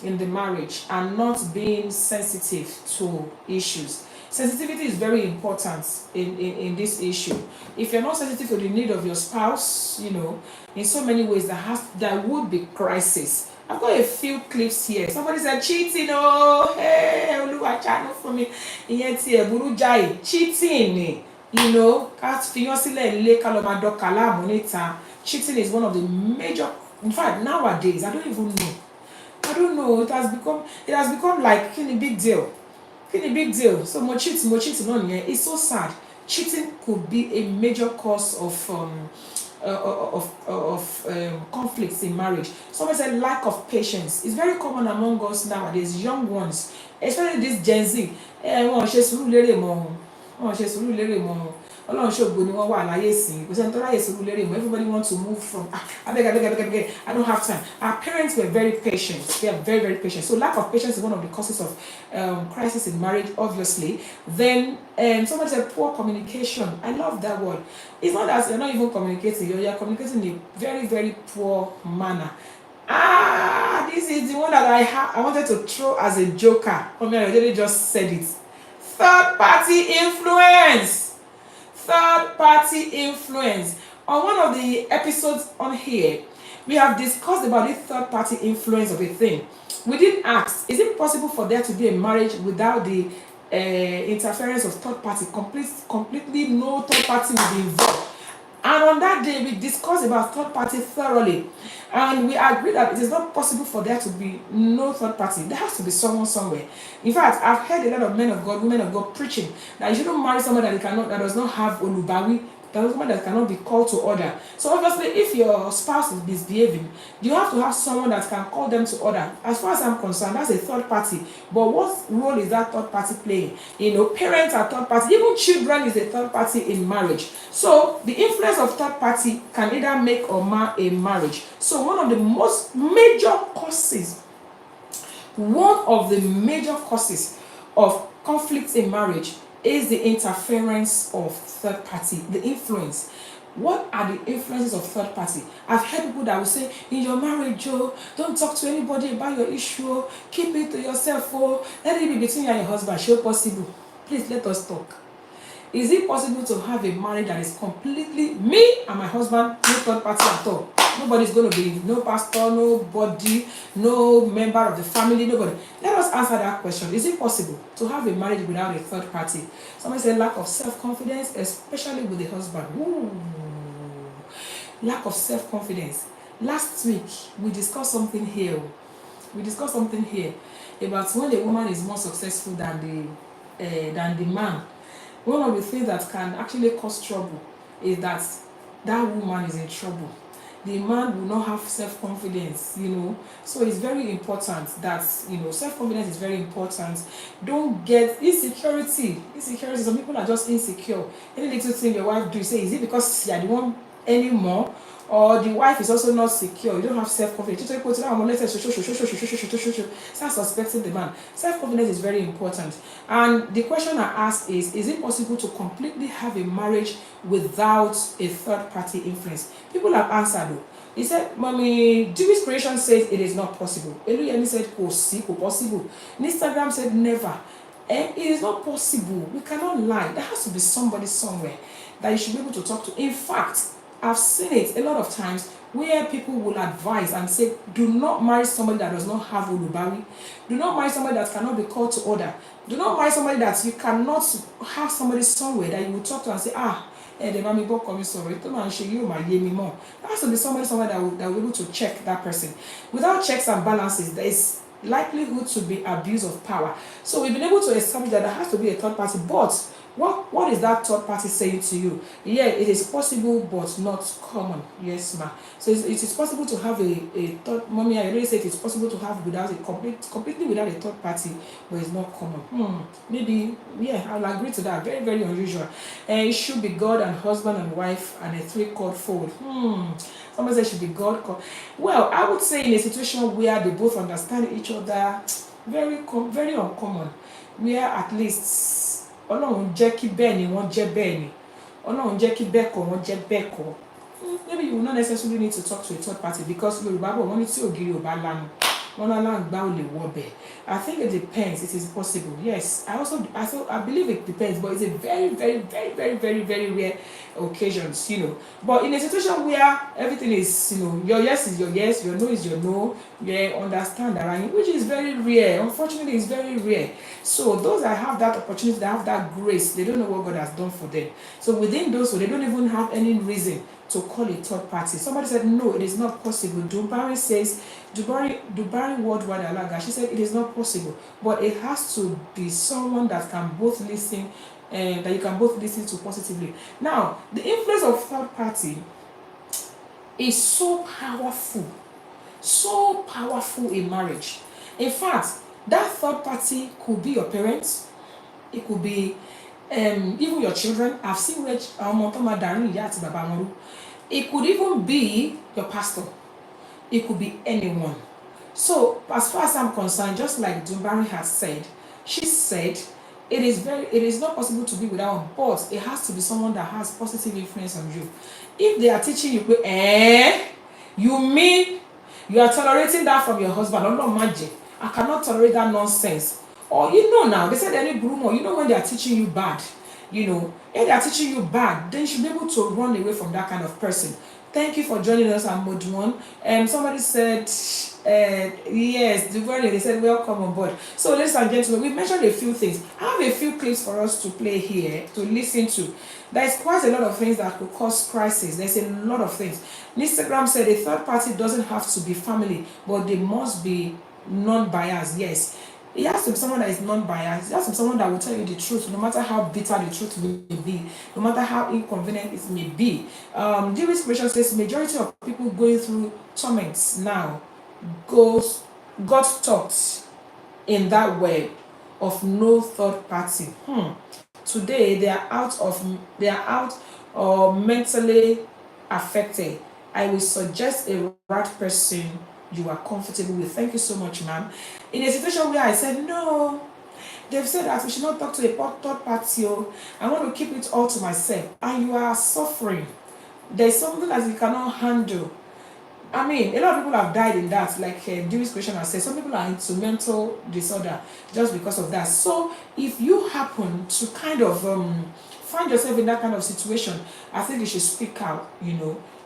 B: in the marriage and not being sensitive to issues. Sensitivity is very important in this issue. If you're not sensitive to the need of your spouse, in so many ways there would be crisis. I've got a few clips here. Somebody said cheating, hey, Oluwa channel for me. Cheating, cheating is one of the major, in fact, nowadays, I don't know, it has become like a big deal. A big deal. So more cheating on here. It's so sad. Cheating could be a major cause of conflicts in marriage. Someone said lack of patience. It's very common among us nowadays, young ones, especially this Gen Z. Wọn ò ṣe sùúrù lérè mọ́ o. Wọn ò ṣe sùúrù lérè mọ́ o. Ọlọ́run ṣògo ni wọ́n wà láyé sí. Kò sẹ́ni tó ráyè sùúrù lérè mọ́. Everybody wants to move from abeg. I don't have time. Our parents were very patient. They are very, very patient. So lack of patience is one of the causes of crisis in marriage, obviously. Then somebody said poor communication. I love that word. It's not that you're not even communicating. You're communicating in a very, very poor manner. This is the one that I wanted to throw as a joker. I already just said it. Third party influence. Third party influence. On one of the episodes on here, we have discussed about the third party influence of a thing. We did ask, is it possible for there to be a marriage without the interference of third party? Completely no third party will be involved. And on that day, we discussed about third party thoroughly. And we agreed that it is not possible for there to be no third party. There has to be someone somewhere. In fact, I've heard a lot of men of God, women of God preaching that you shouldn't marry someone that does not have olubawi, someone that cannot be called to order. So obviously, if your spouse is misbehaving, you have to have someone that can call them to order. As far as I'm concerned, that's a third party. But what role is that third party playing? Parents are third party. Even children is a third party in marriage. So the influence of third party can either make or mar a marriage. So one of the major causes of conflicts in marriage is the interference of third party, the influence. What are the influences of third party? I've heard people that will say, in your marriage, don't talk to anybody about your issue, keep it to yourself, let it be between you and your husband. Sure possible. Please let us talk. Is it possible to have a marriage that is completely me and my husband, no third party at all? Nobody's going to be, no pastor, nobody, no member of the family, nobody. Let us answer that question. Is it possible to have a marriage without a third party? Somebody said lack of self-confidence, especially with the husband. Ooh, lack of self-confidence. Last week, we discussed something here. About when the woman is more successful than the man. One of the things that can actually cause trouble is that woman is in trouble. The man will not have self-confidence, So it's very important that, self-confidence is very important. Don't get insecurity. Some people are just insecure. Any little thing your wife do, you say, is it because you are the one anymore? Or the wife is also not secure, you don't have self-confidence. Start suspecting the man. Self-confidence is very important. And the question I ask is it possible to completely have a marriage without a third-party influence? People have answered though. He said, Mommy, Jewish creation says it is not possible. Eluyemi said, possible. Instagram said, never. And it is not possible. We cannot lie. There has to be somebody somewhere that you should be able to talk to. In fact, I've seen it a lot of times where people will advise and say, do not marry somebody that does not have olubawi. Do not marry somebody that cannot be called to order. Do not marry somebody that you cannot have somebody somewhere that you will talk to and say, the mommy book coming sorry. There has to be somebody somewhere that will be able to check that person. Without checks and balances, there is likelihood to be abuse of power. So we've been able to establish that there has to be a third party, but what is that third party saying to you? Yeah, it is possible but not common. Yes, ma. So it is possible to have a third. Mommy, I already said it's possible to have without completely without a third party, but it's not common. Maybe, yeah, I'll agree to that. Very, very unusual. It should be God and husband and wife and a three-chord fold. Somebody said it should be God. Well, I would say in a situation where they both understand each other, very uncommon, where at least Ọlọ́run jẹ́ kí bẹ́ẹ̀ ni wọ́n jẹ́ bẹ́ẹ̀ ni. Ọlọ́run jẹ́ kí bẹ́ẹ̀ kọ́ wọ́n jẹ́ bẹ́ẹ̀ kọ́. Maybe you will not necessarily need to talk to a third party because Yorùbá bọ̀ wọ́n ní tí ògiri ò bá lanu. Wọ́n láǹgbá ò lè wọ bẹ̀. I think it depends. It is possible. Yes. I believe it depends, but it's a very, very, very, very, very, very rare occasions, But in a situation where everything is, your yes is your yes, your no is your no, you understand that, which is very rare. Unfortunately, it's very rare. So those that have that opportunity, that have that grace, they don't know what God has done for them. So within those, so they don't even have any reason to call a third party. Somebody said, no, it is not possible. Dubari says, Dubari Worldwide Alaga, she said it is not possible, but it has to be someone that can both listen, that you can both listen to positively. Now, the influence of third party is so powerful in marriage. In fact, that third party could be your parents, it could be even your children. I've seen where it could even be your pastor, it could be anyone. So as far as I'm concerned, just like Dumbari has said, she said it is not possible to be without one, but it has to be someone that has positive influence on you. If they are teaching you, you mean you are tolerating that from your husband? Oh no, magic! I cannot tolerate that nonsense. Or now they said any groomer, when they are teaching you bad, if they are teaching you bad, then you should be able to run away from that kind of person. Thank you for joining us at Mode 1. Somebody said, yes, they said, welcome on board. So, ladies and gentlemen, we mentioned a few things. I have a few clips for us to play here, to listen to. There's quite a lot of things that could cause crisis. There's a lot of things. Instagram said a third party doesn't have to be family, but they must be non-biased. Yes. It has to be someone that is non-biased. It has to be someone that will tell you the truth, no matter how bitter the truth may be, no matter how inconvenient it may be. Jewish Creation says majority of people going through torments now got taught in that web of no third party. Today they are out or mentally affected. I will suggest a right person you are comfortable with. Thank you so much, ma'am. In a situation where I said, no, they've said that we should not talk to a third party, I want to keep it all to myself, and you are suffering. There's something that you cannot handle. I mean, a lot of people have died in that, like Jewish Christian has said. Some people are into mental disorder just because of that. So if you happen to kind of find yourself in that kind of situation, I think you should speak out,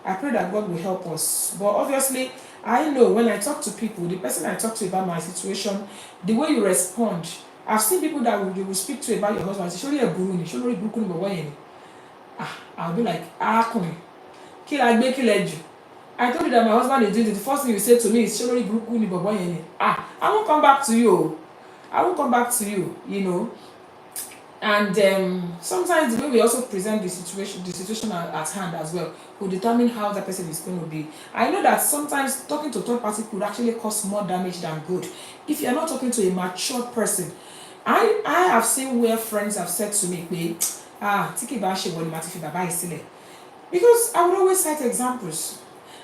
B: I pray that God will help us. But obviously, I know when I talk to people, the person I talk to about my situation, the way you respond, I've seen people that you will speak to about your husband, say, I'll be like, I told you that my husband is doing it. The first thing you say to me is, I won't come back to you. I won't come back to you, And sometimes the way we also present the situation at hand as well, will determine how that person is going to be. I know that sometimes talking to a third party could actually cause more damage than good. If you're not talking to a mature person, I have seen where friends have said to me, because I would always cite examples.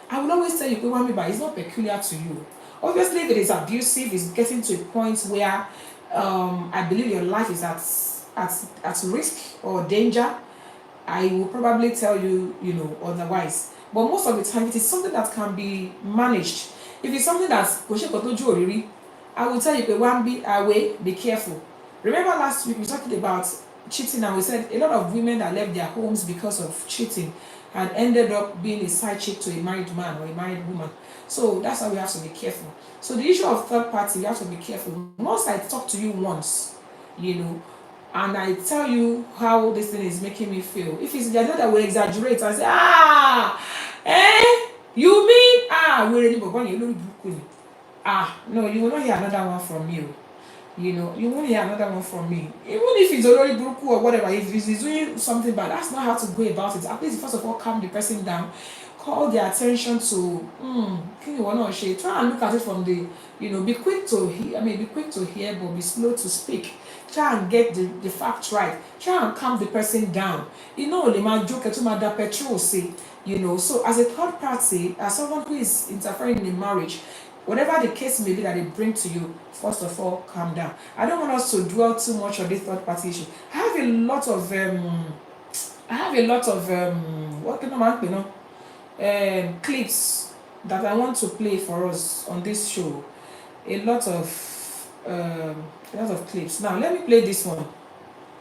B: I will always tell you, but it's not peculiar to you. Obviously, if it is abusive, it's getting to a point where I believe your life is at risk or danger, I will probably tell you, otherwise. But most of the time, it is something that can be managed. If it's something that's, I will tell you, be careful. Remember last week we talked about cheating, and we said a lot of women that left their homes because of cheating and ended up being a side chick to a married man or a married woman. So that's why we have to be careful. So the issue of third party, you have to be careful. Once I talk to you once, and I tell you how this thing is making me feel. If it's the other that will exaggerate and say, you mean, no, you will not hear another one from me. You won't hear another one from me. Even if it's already buruku or whatever, if he's doing something bad, that's not how to go about it. At least first of all, calm the person down, call their attention to, try and look at it from the, be quick to hear, but be slow to speak. Try and get the facts right. Try and calm the person down. So as a third party, as someone who is interfering in a marriage, whatever the case may be that they bring to you, first of all, calm down. I don't want us to dwell too much on this third party issue. I have a lot of clips that I want to play for us on this show. A lot of clips. Now let me play this one.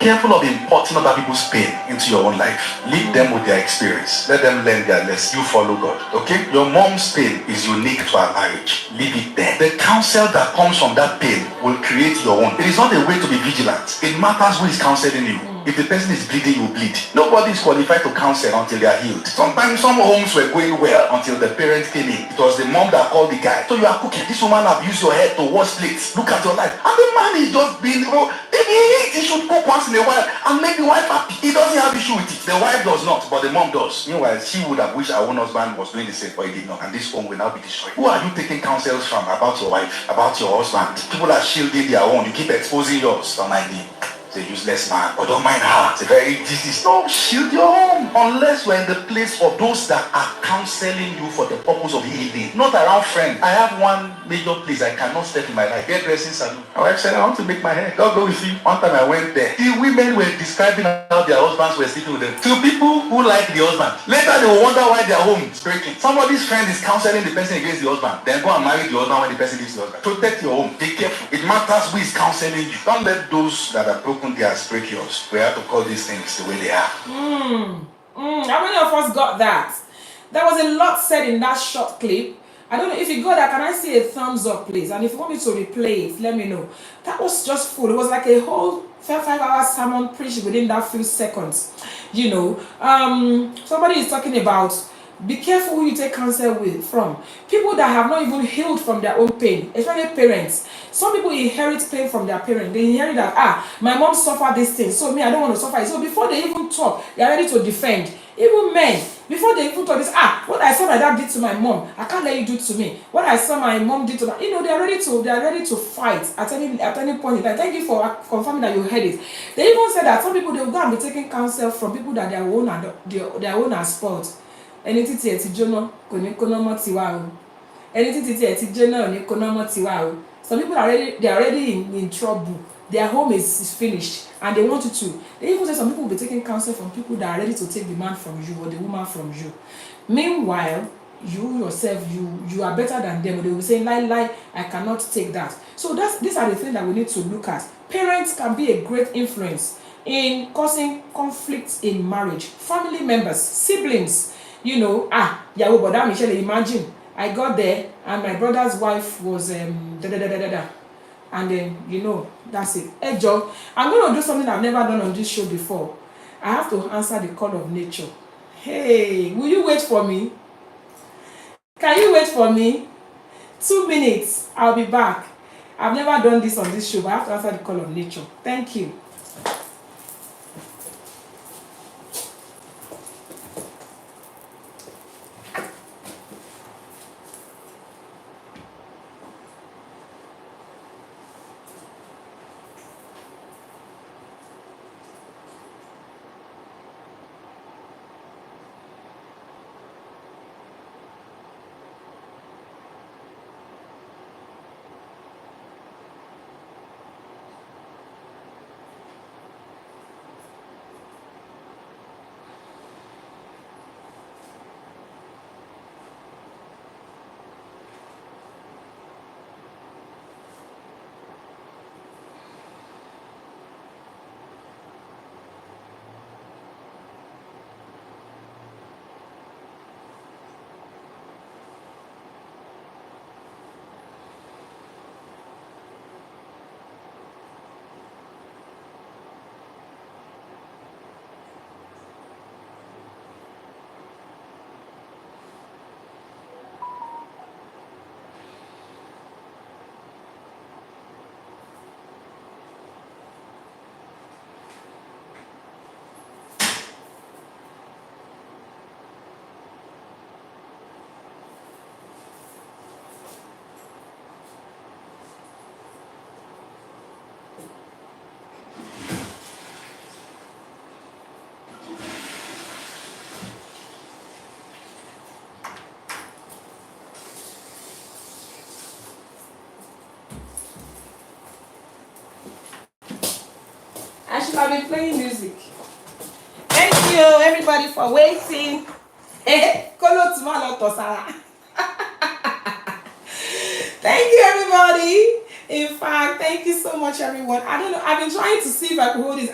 C: Careful of importing other people's pain into your own life. Leave them with their experience. Let them learn their lesson. You follow God. Okay? Your mom's pain is unique to our marriage. Leave it there. The counsel that comes from that pain will create your own. It is not a way to be vigilant. It matters who is counseling you. If the person is bleeding, you bleed. Nobody is qualified to counsel until they are healed. Sometimes some homes were going well until the parents came in. It was the mom that called the guy. So you are cooking. This woman have used your head to wash plates. Look at your life. And the man is just being, he should cook once in a while and make the wife happy. He doesn't have issue with it. The wife does not, but the mom does. Meanwhile, she would have wished her own husband was doing the same, but he did not. And this home will now be destroyed. Who are you taking counsels from about your wife, about your husband? People are shielding their own. You keep exposing yours. Don't mind him. He's a useless man. But don't mind her. It's a very disease. No, shield your own. Unless we're in the place of those that are counseling you for the purpose of healing. Not around friends. I have one major place I cannot step in my life. Hairdressing salon. My wife said, I want to make my hair. God go with you. One time I went there. The women were describing how their husbands were sleeping with them. To people who like the husband. Later they will wonder why their home is breaking. Somebody's friend is counseling the person against the husband. Then go and marry the husband when the person leaves the husband. Protect your home. Be careful. It matters who is counseling you. Don't let those that are broken theirs break yours. We have to call these things the way they are.
B: How many of us got that? There was a lot said in that short clip. I don't know if you got that. Can I see a thumbs up, please? And if you want me to replay it, let me know. That was just full. It was like a whole 5-hour sermon preached within that few seconds. You know, somebody is talking about be careful who you take counsel from. People that have not even healed from their own pain, especially parents. Some people inherit pain from their parents. They inherit that, my mom suffered this thing, so me, I don't want to suffer it. So before they even talk, they are ready to defend. Even men, before they even talk this, what I saw my dad did to my mom, I can't let you do to me. What I saw my mom did to my, they are ready to fight at any point in time. Thank you for confirming that you heard it. They even said that some people, they will go and be taking counsel from people that their own are spoiled. Ẹni títí ẹ̀ ti jóná kò ní kóná mọ́ tiwa o. Ẹni títí ẹ̀ ti jóná ò ní kóná mọ́ tiwa o. Some people are already in trouble. Their home is finished and they want you to. They even say some people will be taking counsel from people that are ready to take the man from you or the woman from you. Meanwhile, you yourself, you are better than them. They will say, lie, I cannot take that. So these are the things that we need to look at. Parents can be a great influence in causing conflicts in marriage. Family members, siblings. Yahoo, but Michelle, imagine I got there and my brother's wife was and then that's it. Hey Joe, I'm going to do something I've never done on this show before. I have to answer the call of nature. Hey, will you wait for me? Can you wait for me? 2 minutes, I'll be back. I've never done this on this show, but I have to answer the call of nature. Thank you. I should have been playing music. Thank you, everybody, for waiting. Thank you, everybody. In fact, thank you so much, everyone. I don't know. I've been trying to see if I could hold this.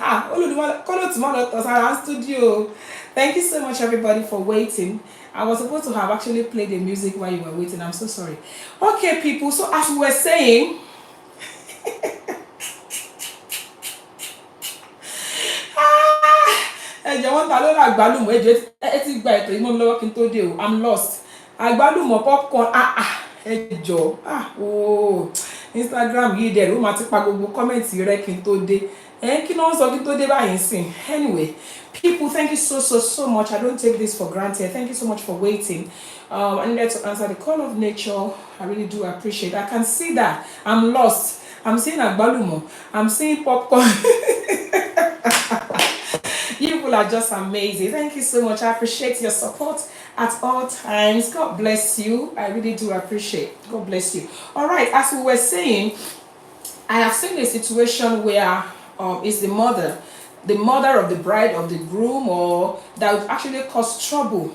B: Studio. Thank you so much, everybody, for waiting. I was supposed to have actually played the music while you were waiting. I'm so sorry. Okay, people. So as we were saying. ẹjọ́ ń ta lórí àgbálùmọ̀ ẹjọ́ ẹ ti gba ètò ìmọ̀ mi lọ́wọ́ kí n tó dé o I'm lost àgbálùmọ̀ popcorn ẹjọ́ Instagram yìí dẹ̀ ló máa ti pa gbogbo kọ́mẹ̀ntì rẹ kí n tó dé kí ló ń sọ kí n tó dé báyìí sìn anyway people thank you so much I don't take this for granted thank you so much for waiting I needed to answer the call of nature I really do appreciate I can see that I'm lost I'm seeing agbalumo I'm seeing popcorn you people are just amazing thank you so much I appreciate your support at all times God bless you I really do appreciate God bless you all right as we were saying I have seen a situation where it's the mother of the bride of the groom or that would actually cause trouble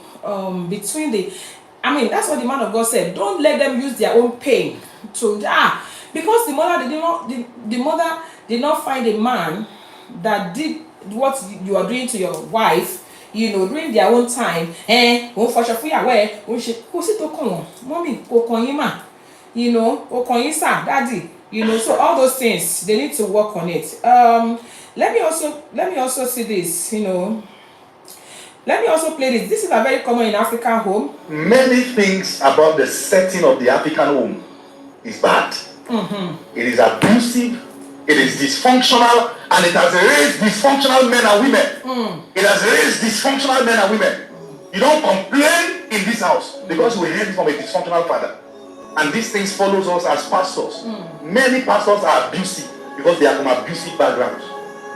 B: between the that's what the man of God said don't let them use their own pain to because the mother did not find a man that did what you are doing to your wife during their own time òun fọṣọ fún ìyàwó ẹ̀ òun ṣe kó sì tó kàn wọ́n mọ́mì kò kàn yín mà kò kàn yín sà daddy so all those things they need to work on it let me also see this let me also play this is a very common in African home.
C: Many things about the setting of the African home is bad. It is abusive, it is dysfunctional, and it has raised dysfunctional men and women. It has raised dysfunctional men and women. You don't complain in this house because we heard from a dysfunctional father. And these things follows us as pastors. Many pastors are abusive because they are from abusive backgrounds.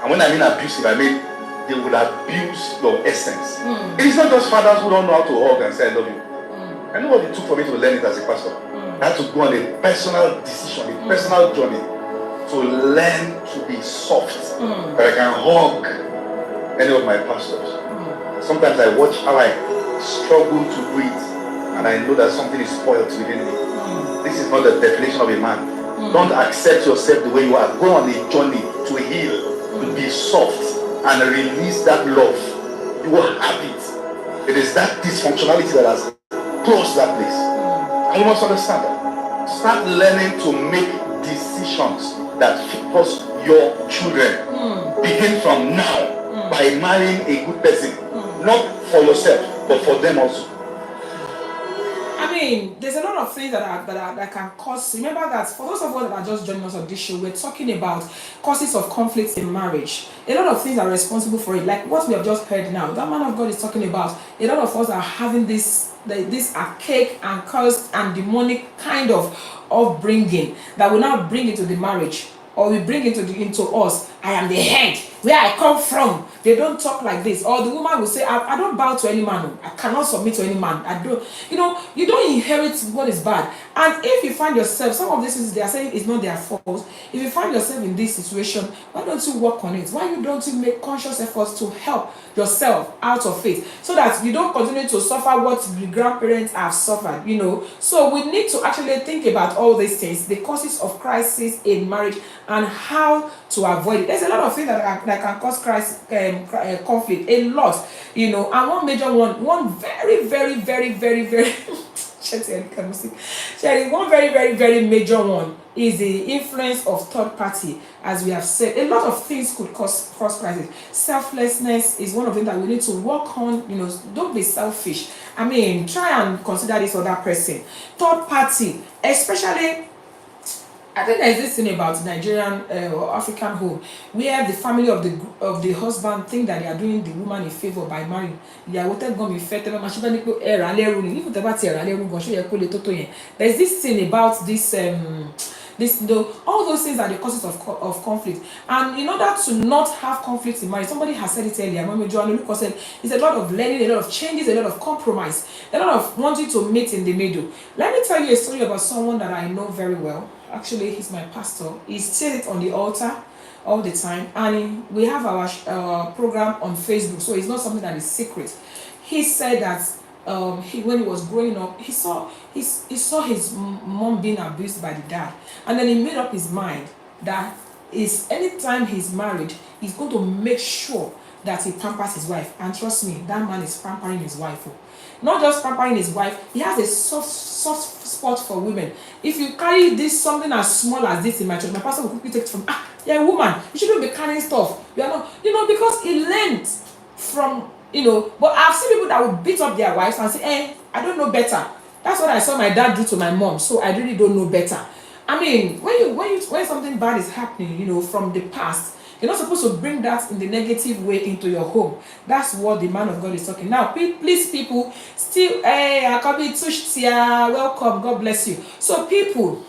C: And when I mean abusive, I mean they would abuse your essence. It is not just fathers who don't know how to hug and say I love you. I know what it took for me to learn it as a pastor. I had to go on a personal decision, a personal journey to learn to be soft. That I can hug any of my pastors. Sometimes I watch how I struggle to breathe and I know that something is spoiled within me. This is not the definition of a man. Don't accept yourself the way you are. Go on a journey to heal, to be soft and release that love. You will have it. It is that dysfunctionality that has closed that place. And you must understand that. Start learning to make decisions that focus your children. Begin from now by marrying a good person. Not for yourself, but for them also.
B: There's a lot of things that can cause. Remember that for those of us that are just joining us on this show, we're talking about causes of conflicts in marriage. A lot of things are responsible for it, like what we have just heard now. That man of God is talking about. A lot of us are having this archaic and cursed and demonic kind of upbringing that will now bring into the marriage, or we bring into us. I am the head. Where I come from, they don't talk like this. Or the woman will say, I don't bow to any man. I cannot submit to any man. I don't, you don't inherit what is bad. And if you find yourself, some of this is they are saying it's not their fault. If you find yourself in this situation, why don't you work on it? Why don't you make conscious efforts to help yourself out of it, so that you don't continue to suffer what the grandparents have suffered, So we need to actually think about all these things, the causes of crisis in marriage and how to avoid it. There's a lot of things that can cause crisis, conflict, a lot, and one major one very, very, very, very, very one very, very, very major one is the influence of third party. As we have said, a lot of things could cause crisis. Selflessness is one of them that we need to work on. Don't be selfish. Try and consider this other person. Third party, especially, I think there's this thing about Nigerian or African home where the family of the husband think that they are doing the woman a favor by marrying. There's this thing about this all those things are the causes of conflict. And in order to not have conflict in marriage, somebody has said it earlier, Mama Joanna Luke said, it's a lot of learning, a lot of changes, a lot of compromise, a lot of wanting to meet in the middle. Let me tell you a story about someone that I know very well. Actually, he's my pastor. He says it on the altar all the time, and we have our program on Facebook, so it's not something that is secret. He said that when he was growing up, he saw his mom being abused by the dad, and then he made up his mind that anytime he's married, he's going to make sure that he pampers his wife. And trust me, that man is pampering his wife. Not just pampering his wife, he has a soft spot for women. If you carry something as small as this in my church, my pastor will quickly take it from, you're a woman, you shouldn't be carrying stuff. You are not, because he learned from you know. But I've seen people that will beat up their wives and say, I don't know better. That's what I saw my dad do to my mom, so I really don't know better. I mean, when something bad is happening, you know, from the past, you're not supposed to bring that in the negative way into your home. That's what the man of God is talking. Now, please, people, still, hey, Akabi Tushtia, welcome, God bless you. So, people,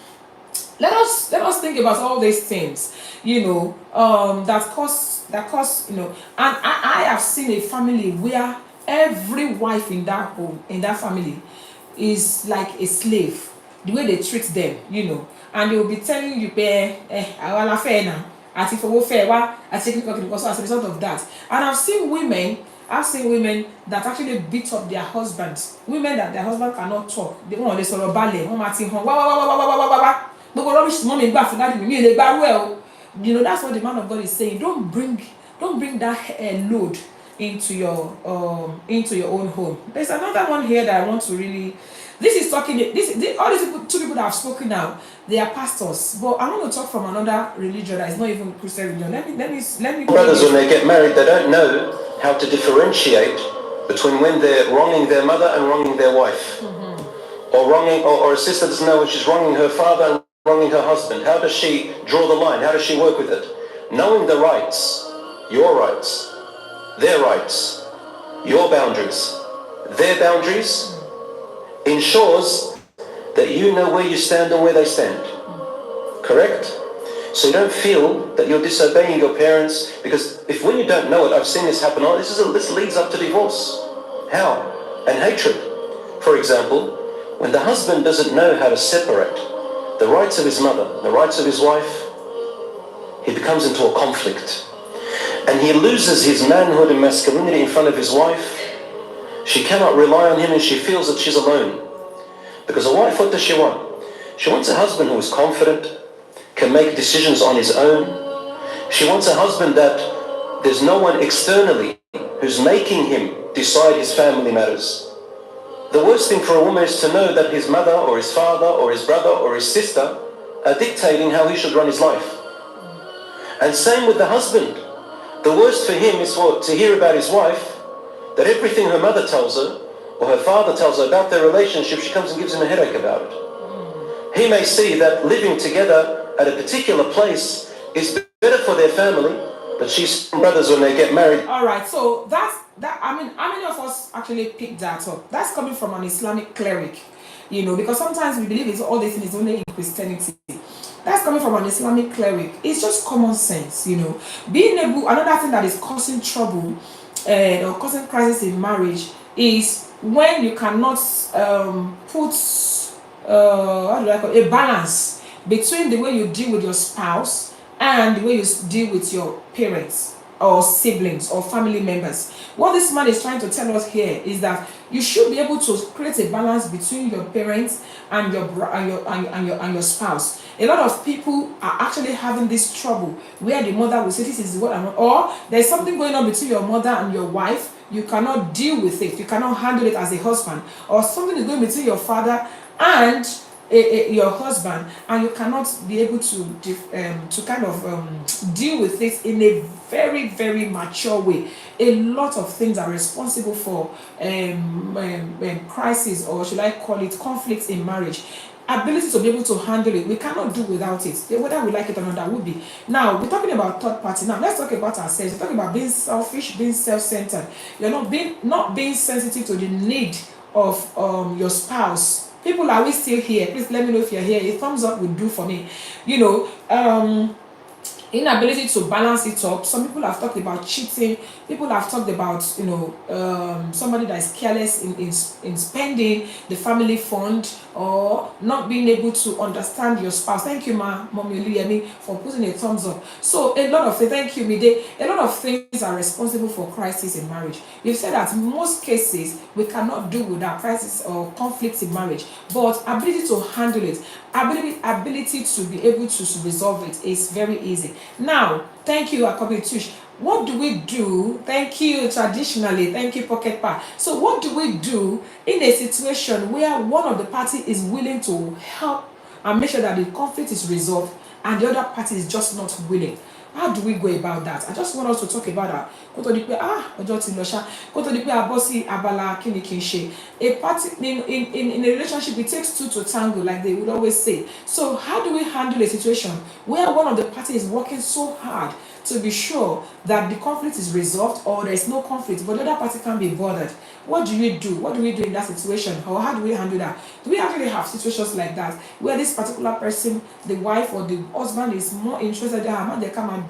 B: let us think about all these things, you know, that cause, you know. And I have seen a family where every wife in that home, in that family, is like a slave, the way they treat them, you know. And they will be telling you, àwa la fẹ́ now, àti fowó fẹ́ wá, àti because as a result of that. And I've seen women that actually beat up their husbands, women that their husband cannot talk, they wọ́n lè sọ̀rọ̀ balẹ̀, wọ́n máa ti hàn wá gbogbo rubbish mọ́ mi gbà fún dáàdì mi lè gbárù ẹ̀ o. You know, that's what the man of God is saying. Don't bring that load into your own home. There's another one here that I want to really. This is talking. All these people, 2 people that have spoken now, they are pastors. But I want to talk from another religion that is not even Christian religion. Let me.
D: Brothers, when they get married, they don't know how to differentiate between when they're wronging their mother and wronging their wife, or a sister doesn't know when she's wronging her father and wronging her husband. How does she draw the line? How does she work with it? Knowing the rights, your rights, their rights, your boundaries, their boundaries, ensures that you know where you stand and where they stand. Correct? So you don't feel that you're disobeying your parents, because when you don't know it, I've seen this happen. This leads up to divorce. How? And hatred. For example, when the husband doesn't know how to separate the rights of his mother, the rights of his wife, he becomes into a conflict. And he loses his manhood and masculinity in front of his wife. She cannot rely on him and she feels that she's alone. Because a wife, what does she want? She wants a husband who is confident, can make decisions on his own. She wants a husband that there's no one externally who's making him decide his family matters. The worst thing for a woman is to know that his mother or his father or his brother or his sister are dictating how he should run his life. And same with the husband. The worst for him is to hear about his wife, that everything her mother tells her or her father tells her about their relationship, she comes and gives him a headache about it. He may see that living together at a particular place is better for their family, but she's brothers when they get married.
B: All right, so that I mean, how many of us actually picked that up? That's coming from an Islamic cleric, you know, because sometimes we believe all this is only in Christianity. That's coming from an Islamic cleric. It's just common sense, you know. Being able, another thing that is causing trouble or causing crisis in marriage is when you cannot put a balance between the way you deal with your spouse and the way you deal with your parents or siblings or family members. What this man is trying to tell us here is that you should be able to create a balance between your parents and your spouse. A lot of people are actually having this trouble where the mother will say, this is what I'm not, or there's something going on between your mother and your wife, you cannot deal with it, you cannot handle it as a husband, or something is going between your father and your husband, and you cannot be able to kind of deal with it in a very, very mature way. A lot of things are responsible for crisis, or should I call it conflicts in marriage. Ability to be able to handle it, we cannot do without it, whether we like it or not. That would be. Now we're talking about third party. Now let's talk about ourselves. We're talking about being selfish, being self-centered. You're not being sensitive to the need of your spouse. People, are we still here? Please let me know if you're here. A thumbs up would do for me. You know, inability to balance it up. Some people have talked about cheating. People have talked about, you know, somebody that is careless in spending the family fund, or not being able to understand your spouse. Thank you, Mommy Oluyemi, for putting a thumbs up. So a lot of things, thank you, Mide. A lot of things are responsible for crisis in marriage. We've said that in most cases we cannot do without crisis or conflicts in marriage, but ability to handle it, ability to be able to resolve it is very easy. Now, thank you, Akobi Tush. What do we do? Thank you, traditionally. Thank you, Pocket Pie. So what do we do in a situation where one of the parties is willing to help and make sure that the conflict is resolved and the other party is just not willing? How do we go about that? I just want us to talk about that. Kó tó di pé ọjọ́ ti lọ ṣá. Kó tó di pé a bọ́ sí abala kí ni kí n ṣe. A party in a relationship, it takes two to tango, like they would always say. So how do we handle a situation where one of the parties is working so hard to be sure that the conflict is resolved, or there is no conflict, but the other party can't be bothered? What do we do? What do we do in that situation? Or how do we handle that? Do we actually have situations like that where this particular person, the wife or the husband, is more interested in they come and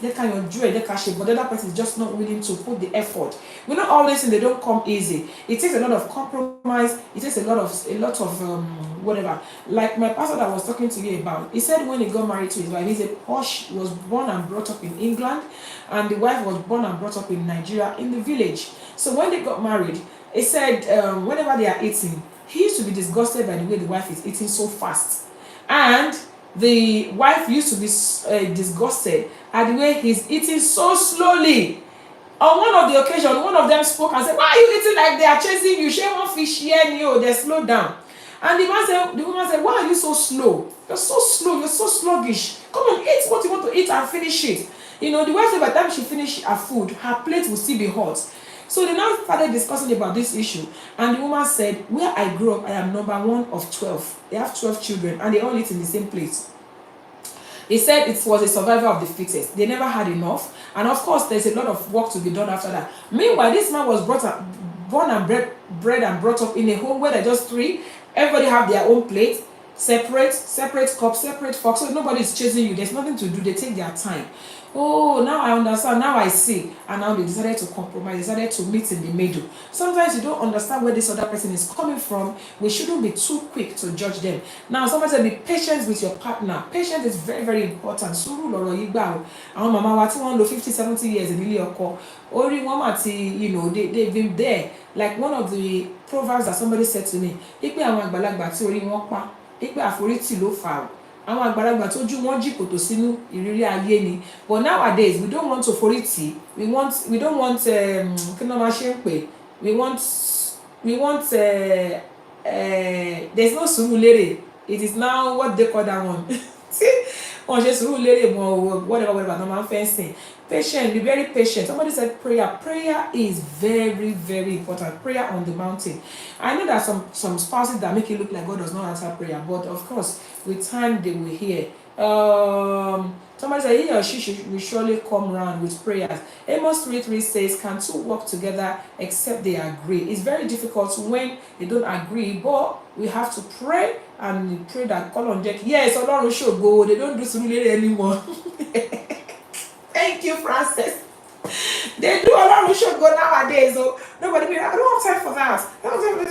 B: they can enjoy, they can share, but the other person is just not willing to put the effort? We know all this things, they don't come easy. It takes a lot of compromise. It takes a lot of whatever. Like my pastor that I was talking to you about, he said when he got married to his wife, he's a posh, he was born and brought up in England, and the wife was born and brought up in Nigeria in the village. So when they got married, he said whenever they are eating, he used to be disgusted by the way the wife is eating so fast, and the wife used to be disgusted at the way he's eating so slowly. On one of the occasions, one of them spoke and said, "Why are you eating like they are chasing you? Share one fish here, you they slow down." And the woman said, "Why are you so slow? You're so slow, you're so sluggish. Come on, eat what you want to eat and finish it." You know, the wife said by the time she finished her food, her plate will still be hot. So they now started discussing about this issue. And the woman said, "Where I grew up, I am number one of 12. They have 12 children and they all eat in the same place." He said it was a survival of the fittest. They never had enough. And of course, there's a lot of work to be done after that. Meanwhile, this man was born and bred and brought up in a home where they're just three. Everybody have their own plate, separate cup, separate fork. So nobody is chasing you. There's nothing to do. They take their time. Oh, now I understand. Now I see. And now they decided to compromise. They decided to meet in the middle. Sometimes you don't understand where this other person is coming from. We shouldn't be too quick to judge them. Now, sometimes be patient with your partner. Patience is very, very important. Sùúrù lọ̀rọ̀ yìí gbà o. Àwọn màmá wa tí wọ́n lò 50, 70 years in ilé ọkọ. Orí wọn mà ti, you know, they've been there. Like one of the proverbs that somebody said to me. Ipe àwọn àgbàlagbà tí orí wọn pa. Ipe àforítì ló fà o. Àwọn àgbàlagbà tójú wọn jí kòtò sínú ìrírí ayé ni. But nowadays we don't want to forítì. We don't want kí ló máa ṣe ń pè. We want there's no sùúrù lérè. It is now what they call that one. Wọ́n ṣe sùúrù lérè mọ́ whatever no man fencing. Patient, be very patient. Somebody said prayer. Prayer is very, very important. Prayer on the mountain. I know that some spouses that make it look like God does not answer prayer, but of course, with time they will hear. Somebody said he or she will surely come round with prayers. Amos 3:3 says, "Can two walk together except they agree?" It's very difficult when they don't agree, but we have to pray and pray that call on Jack. Yes, Ọlọ́run ṣògo. They don't do sùúrù anymore. Thank you, Francis. They do Ọlọ́run ṣògo nowadays. So nobody be like, "I don't have time for that. I don't have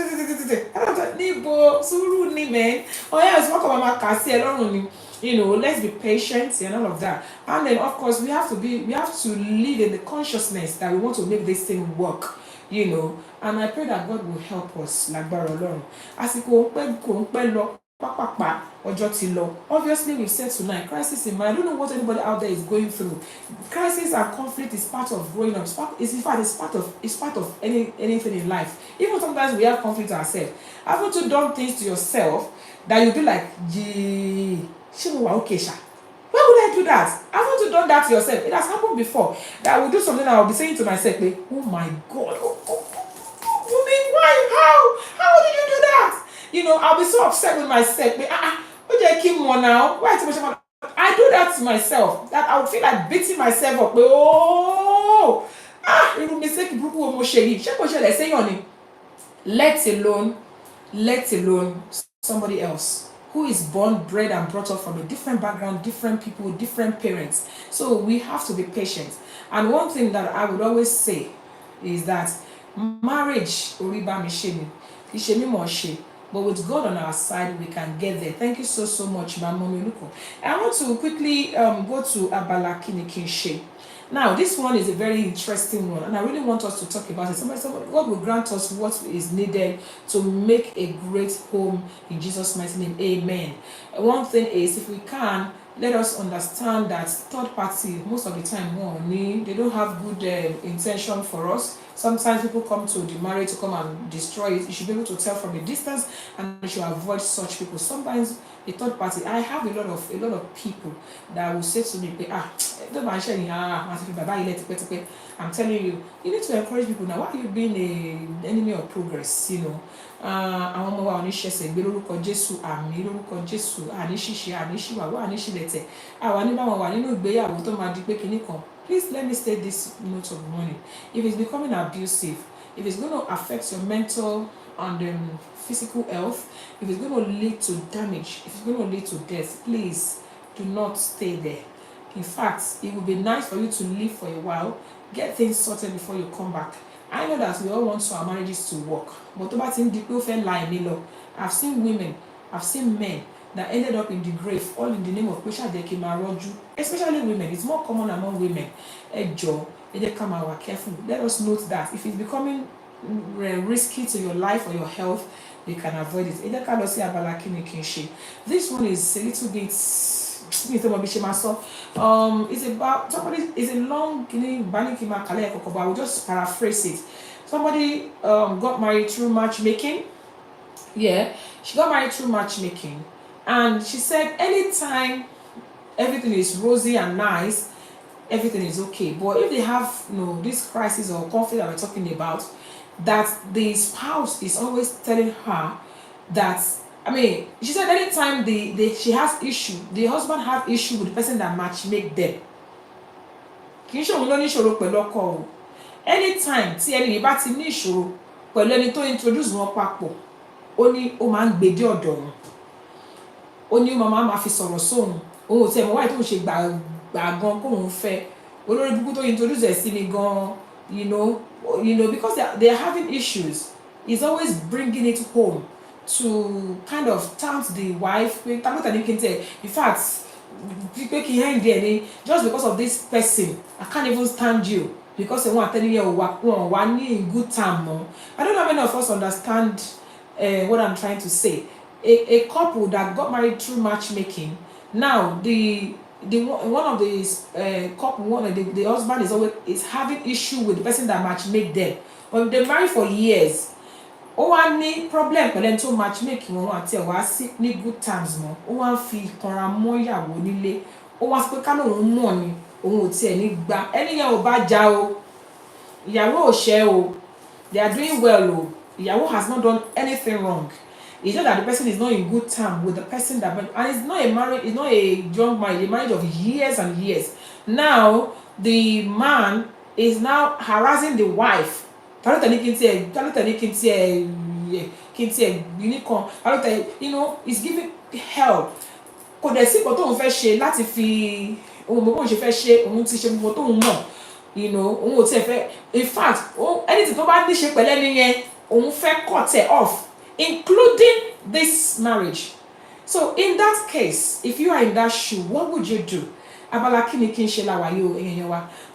B: time." Níbo sùúrù ni, man. Oh yes, what about my kasi Ọlọ́run ni? You know, let's be patient and all of that. And then of course we have to live in the consciousness that we want to make this thing work, you know. And I pray that God will help us, lágbára Ọlọ́run. Àsìkò kò ń pẹ́ lọ, pápápá ọjọ́ ti lọ. Obviously we've said tonight, crisis in mind. I don't know what anybody out there is going through. Crisis and conflict is part of growing up. It's part of anything in life. Even sometimes we have conflict ourselves. Haven't you done things to yourself that you'll be like, gee, why would I do that? Haven't you done that to yourself? It has happened before. That I will do something and I'll be saying to myself, like, oh my God, you mean why? How did you do that? You know, I'll be so upset with myself. What did I keep more now? Why too much? I do that to myself. That I would feel like beating myself up. Irú mistake burúkú wo mo ṣe yìí. Ṣé kò ṣẹlẹ̀ séyàn ni? Let alone somebody else who is born, bred and brought up from a different background, different people, different parents. So we have to be patient. And one thing that I would always say is that marriage, oriba mi ṣe ni, ìṣe mi mọ̀ ṣe. But with God on our side, we can get there. Thank you so much, Mama Meluko. I want to quickly go to Abala Kini Kinshe. Now, this one is a very interesting one, and I really want us to talk about it. Somebody, God will grant us what is needed to make a great home in Jesus' mighty name. Amen. One thing is, if we can, let us understand that third party, most of the time, they don't have good intention for us. Sometimes people come to the marriage to come and destroy it. You should be able to tell from a distance, and you should avoid such people. Sometimes a third party. I have a lot of people that will say to me, don't mind sharing. I'm telling you, you need to encourage people now. Why are you being a enemy of progress? You know. Àwọn ọmọ wa ò ní ṣẹ̀ṣẹ̀ gbé lórúkọ Jésù, àmì lórúkọ Jésù, àní ṣíṣe, àní ṣìwàwó, àní ṣìlẹ̀tẹ̀. Àwa ní báwọn wà nínú ìgbéyàwó tó máa di pé kinní kan. Please let me state this note of warning. If it's becoming abusive, if it's going to affect your mental and physical health, if it's going to lead to damage, if it's going to lead to death, please do not stay there. In fact, it would be nice for you to leave for a while, get things sorted before you come back. I know that we all want our marriages to work, but about in the fell line, I've seen women, I've seen men that ended up in the grave, all in the name of Pesha Dekimaroju. Especially women, it's more common among women. Ejo, careful. Let us note that if it's becoming risky to your life or your health, you can avoid it. This one is a little bit. It's about somebody. It's a long, but I will just paraphrase it. Somebody got married through matchmaking. Yeah, she got married through matchmaking, and she said anytime everything is rosy and nice, everything is okay. But if they have this crisis or conflict that we're talking about, that the spouse is always telling her that, she said anytime she has issue, the husband have issue with the person that matchmake them. Anytime tí ẹni bá ti ní ìṣòro pẹ̀lú ẹni tó introduce wọn papọ̀, ó ní ó máa ń gbé dé ọ̀dọ̀ wọn. Ó ní màmá máa fi sọ̀rọ̀ sóhun. Òun ò tiẹ̀ mọ̀ wáyé tó ń ṣe gbà gan kóhun fẹ́. Olórí burúkú tó introduce ẹ̀ sí mi gan, you know, because they are having issues. He's always bringing it home to kind of taunt the wife. In fact, just because of this person, I can't even stand you. Because they want to tell you one in good time. No? I don't know how many of us understand what I'm trying to say. A couple that got married through matchmaking. Now the one of the couple, the husband is having issue with the person that matchmake them. But they married for years. Any problem pẹ̀lú tó matchmaking wọn àti ẹ̀wá sí ní good times mọ́. Ó wá ń fi kanra mọ́ ìyàwó nílé. Ó wá sọ pé ká lóun mọ̀ ni. Òun ò tiẹ̀ ní gbà. Ẹnìyàn ò bá já o. Ìyàwó ò ṣẹ́ o. They are doing well o. Ìyàwó has not done anything wrong. It's just that the person is not in good time with the person that, and it's not a marriage, it's not a young marriage, a marriage of years and years. Now the man is now harassing the wife. You know, he's giving help. Kò dẹ̀ sí nǹkan tóun fẹ́ ṣe láti fi ohun gbogbo ṣe fẹ́ ṣe òun ti ṣe gbogbo tóun mọ̀. You know, òun ò tiẹ̀ fẹ́. In fact, anything tó bá ní ṣe pẹ̀lú ẹni yẹn, òun fẹ́ cut it off, including this marriage. So in that case, if you are in that shoe, what would you do?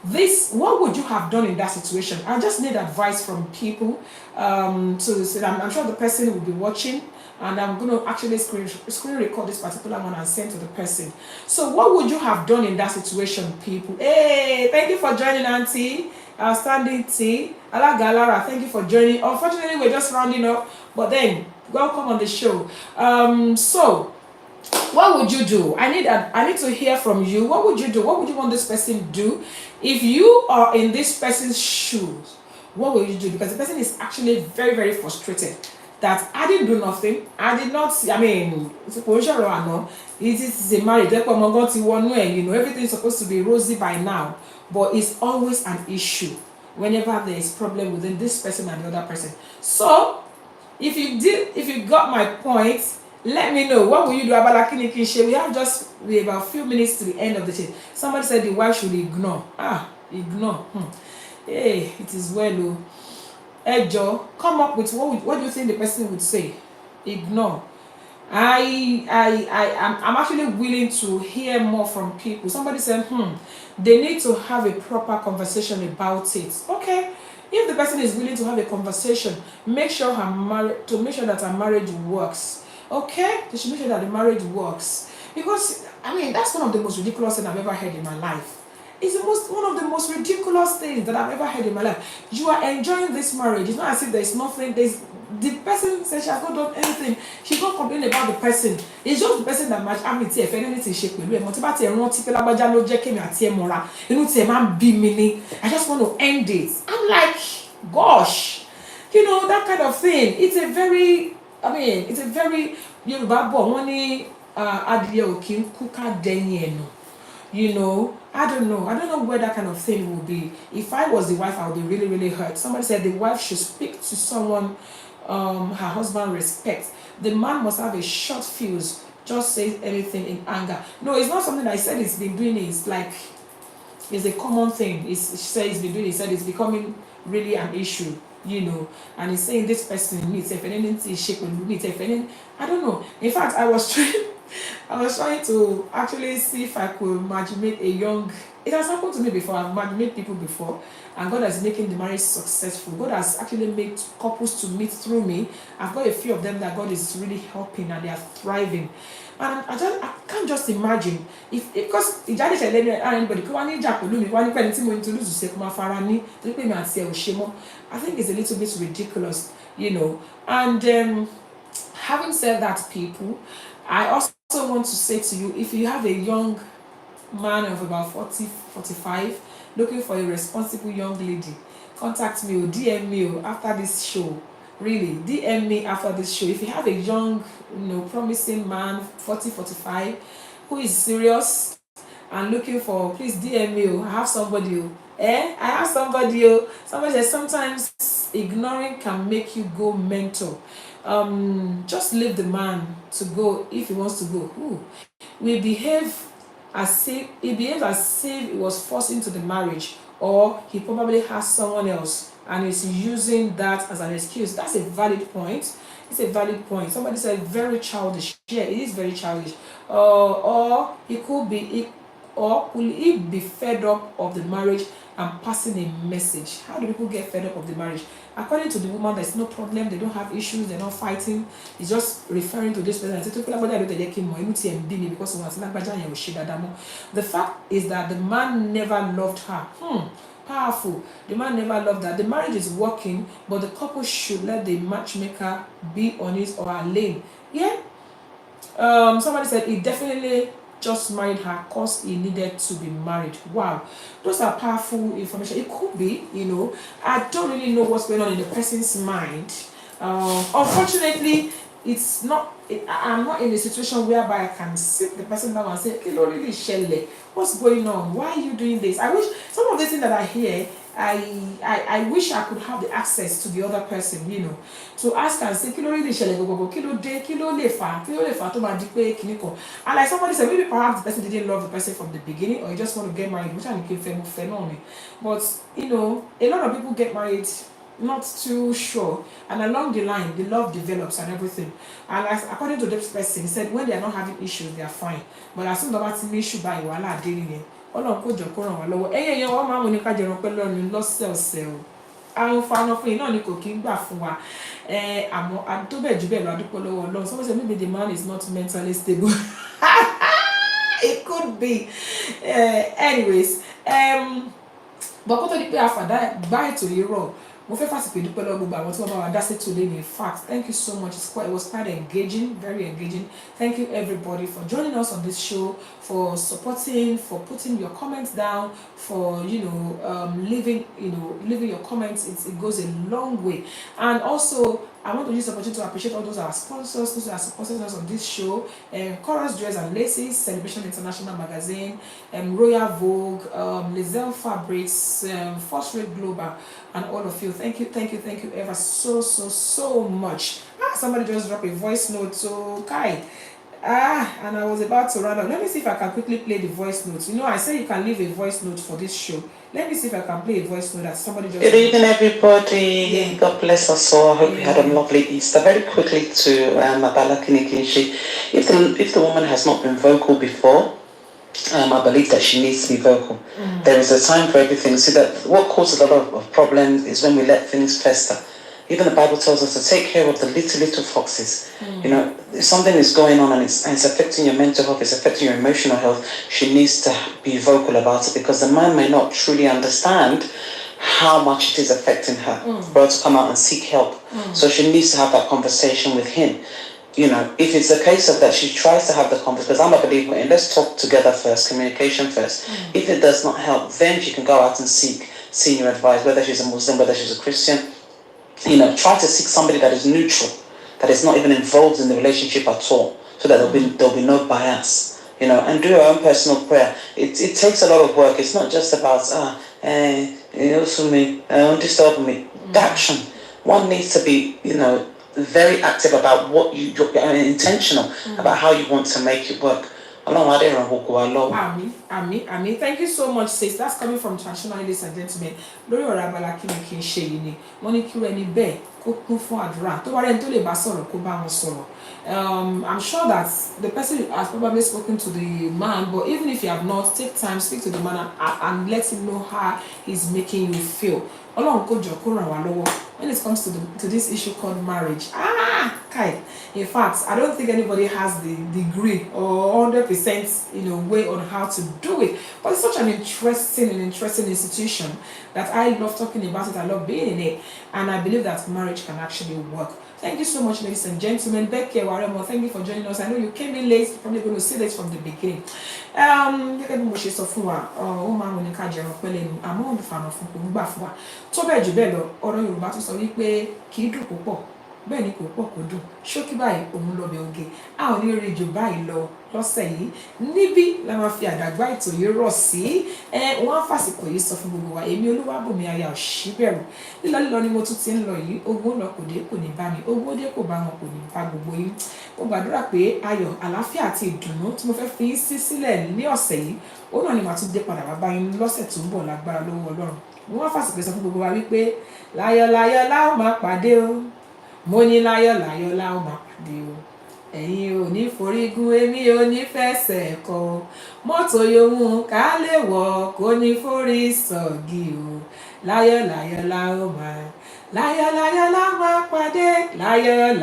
B: This, what would you have done in that situation? I just need advice from people. I'm sure the person will be watching, and I'm going to actually screen record this particular one and send to the person. So what would you have done in that situation, people? Hey, thank you for joining, Auntie. Outstanding T. Alagalara, thank you for joining. Unfortunately, we're just rounding up, but then welcome on the show. So what would you do? I need to hear from you. What would you do? What would you want this person to do? If you are in this person's shoes, what will you do? Because the person is actually very, very frustrated that I didn't do nothing. I did not see, it's a position or no. It is a marriage. You know, everything is supposed to be rosy by now, but it's always an issue whenever there is problem within this person and the other person. So if you got my point, let me know. What will you do about Lakini? We have just about a few minutes to the end of the day. Somebody said the wife should ignore. Ignore. Hey, it is well. Ejo, come up with what do you think the person would say? Ignore. I'm actually willing to hear more from people. Somebody said, they need to have a proper conversation about it. Okay. If the person is willing to have a conversation, make sure that her marriage works. Okay? They should make sure that the marriage works. Because, that's one of the most ridiculous things I've ever heard in my life. It's one of the most ridiculous things that I've ever heard in my life. You are enjoying this marriage. It's not as if there's nothing. The person says she has not done anything. She can't complain about the person. It's just the person that match. I'm if anything she pẹ̀lú ẹ̀. Mo ti bá ti ẹ̀rọ tí pẹ́lá bájá ló jẹ́ kémi àti ẹ̀ mọ́ra. Inú tí ẹ̀ máa ń bí mi ni. I just want to end it. I'm like, gosh, that kind of thing. It's a very Yorùbá bọ̀ wọ́n ní adìyẹ ò kí ń kú ká dẹ́yìn ẹ̀ nù. I don't know where that kind of thing will be. If I was the wife, I would be really, really hurt. Somebody said the wife should speak to someone her husband respects. The man must have a short fuse, just say anything in anger. No, it's not something that I said he's been doing. It's like, it's a common thing. He said he's been doing. He said it's becoming really an issue, and he's saying this person needs if anything shape and needs if anything. I don't know. In fact, I was trying to actually see if I could marinate a young. It has happened to me before. I've marinated people before, and God is making the marriage successful. God has actually made couples to meet through me. I've got a few of them that God is really helping, and they are thriving. And I can't just imagine if because anybody I think it's a little bit ridiculous, And having said that, people, I also want to say to you, if you have a young man of about 40, 45 looking for a responsible young lady, contact me or DM me after this show. Really, DM me after this show. If you have a young, promising man, 40, 45, who is serious and looking for, please DM me. I have somebody. I have somebody. Somebody says sometimes ignoring can make you go mental. Just leave the man to go if he wants to go. We behave as if he was forced into the marriage, or he probably has someone else and is using that as an excuse. That's a valid point. It's a valid point. Somebody said very childish. Yeah, it is very childish. Or he could be, or could he be fed up of the marriage and passing a message? How do people get fed up of the marriage? According to the woman, there's no problem. They don't have issues. They're not fighting. It's just referring to this person. The fact is that the man never loved her. Powerful. The man never loved that. The marriage is working, but the couple should let the matchmaker be on his or her lane. Yeah. Somebody said he definitely just married her because he needed to be married. Wow, those are powerful information. It could be, I don't really know what's going on in the person's mind. Unfortunately, it's not. I'm not in a situation whereby I can sit the person down and say, really, Shelley, what's going on? Why are you doing this? I wish some of the things that I hear, I wish I could have the access to the other person, to ask and say, and like somebody said, maybe perhaps the person didn't love the person from the beginning, or you just want to get married, which I can. But a lot of people get married not too sure, and along the line the love develops and everything. And like, according to this person, he said when they are not having issues, they are fine, but as soon as about an issue by wàhálà dé nìyẹn. Ọlọ́run kó jọ kó ràn wá lọ́wọ́. Ẹ̀yin wọ́n máa ń ní ká jẹun pẹ́ lọ́run lọ́sẹ̀ọ̀sẹ̀ o. Àwọn fanafin náà ni kò kí ń gbà fún wa. Àmọ́ tó bẹ́ẹ̀ jù bẹ́ẹ̀ lọ adúpẹ́ lọ́wọ́ Ọlọ́run. Somebody said maybe the man is not mentally stable. It could be. Anyways, but kó tó di pé àfàdá gbá ètò yìí rọ̀. In fact, thank you so much. It was quite engaging, very engaging. Thank you everybody for joining us on this show, for supporting, for putting your comments down, for leaving your comments. It goes a long way. And also I want to use the opportunity to appreciate all those our sponsors, those that are supporting us on this show, Chorus Dress and Laces, Celebration International Magazine, Royal Vogue, Lizelle Fabrics, First Rate Global, and all of you. Thank you ever so much. Somebody just dropped a voice note, so Kai. And I was about to run out. Let me see if I can quickly play the voice notes. I say you can leave a voice note for this show. Let me see if I can play a voice note that somebody just...
E: Good evening, everybody. Yeah. God bless us all. I hope you had a lovely Easter. Very quickly to Mabala Kinikinshi. If the woman has not been vocal before, I believe that she needs to be vocal. There is a time for everything. See, that what causes a lot of problems is when we let things fester. Even the Bible tells us to take care of the little foxes. You know, if something is going on and it's affecting your mental health, it's affecting your emotional health, she needs to be vocal about it, because the man may not truly understand how much it is affecting her for her to come out and seek help. So she needs to have that conversation with him. You know, if it's a case of that she tries to have the conversation, because I'm a believer in let's talk together first, communication first. If it does not help, then she can go out and seek senior advice, whether she's a Muslim, whether she's a Christian. You know, try to seek somebody that is neutral, that is not even involved in the relationship at all, so that there'll be no bias. You know, and do your own personal prayer. It takes a lot of work. It's not just about also me, don't disturb me. Action. One needs to be, you know, very active about what you're intentional about how you want to make it work.
B: Àmín. Thank you so much, sis. That's coming from traditional, ladies and gentlemen. Lórí ọ̀rọ̀ abala kí ni kí n ṣe yìí ni wọ́n ní kí ẹni bẹ́ẹ̀ kó kún fún àdúrà tó bá rẹ́ni tó lè bá sọ̀rọ̀ kó bá wọn sọ̀rọ̀. I'm sure that the person has probably spoken to the man, but even if you have not, take time, speak to the man and let him know how he's making you feel. Ọlọ́run kó jọ kó ràn wá lọ́wọ́ when it comes to this issue called marriage. Kai. In fact, I don't think anybody has the degree or 100% way on how to do it. But it's such an interesting institution that I love talking about it. I love being in it, and I believe that marriage can actually work. Thank you so much, ladies and gentlemen. Becky Waremo, thank you for joining us. I know you came in late. You're probably going to see this from the beginning. Gẹ́gẹ́ bí mo ṣe sọ fún wa, ó máa ń wọlé ká jẹun pẹ́lẹ́ nu, àmọ́ òun fànà fún kò ń gbà fún wa. Tó bẹ́ẹ̀ jù bẹ́ẹ̀ lọ, ọ̀rọ̀ Yorùbá tún sọ wípé kì í dùn púpọ̀, bẹ́ẹ̀ ni kò pọ̀ kò dùn. Ṣókí báyìí òun lọ́bẹ̀ oge. A ò ní rí jù báyìí lọ lọ́sẹ̀ yìí. Níbí la máa fi àdàgbà ètò yìí rọ̀ sí. Wọ́n á fàsìkò yìí sọ fún gbogbo wa. Èmi Olúwabùnmi aya Òṣìbẹ̀rù. Lílọ ni mo tún ti ń lọ yìí. Ogun lọ kò dé kò ní bá mi. Ogun dé kò bá wọn kò ní bá gbogbo yín. Mo gbàdúrà pé ayọ̀, àlàáfíà àti ìdùnnú tí mo fẹ́ fi yín sí sílẹ̀ ní ọ̀sẹ̀ yìí, ó náà ni màá tún dé padà wá bá yín lọ́sẹ̀ tó ń bọ̀ lágbára lọ́wọ́ Ọlọ́run. Mo wá fàsìkò sọ fún gbogbo wa wípé láyọ̀ la ó máa pàdé o. Mo ní láyọ̀ la ó máa pàdé o. Ẹ̀yin ò ní forígun, èmi ò ní fẹsẹ̀ kọ. Mọ́tò yòówù ká lè wọ̀ kó ní forí sọ̀gì o. Láyọ̀ la ó máa pàdé. Láyọ̀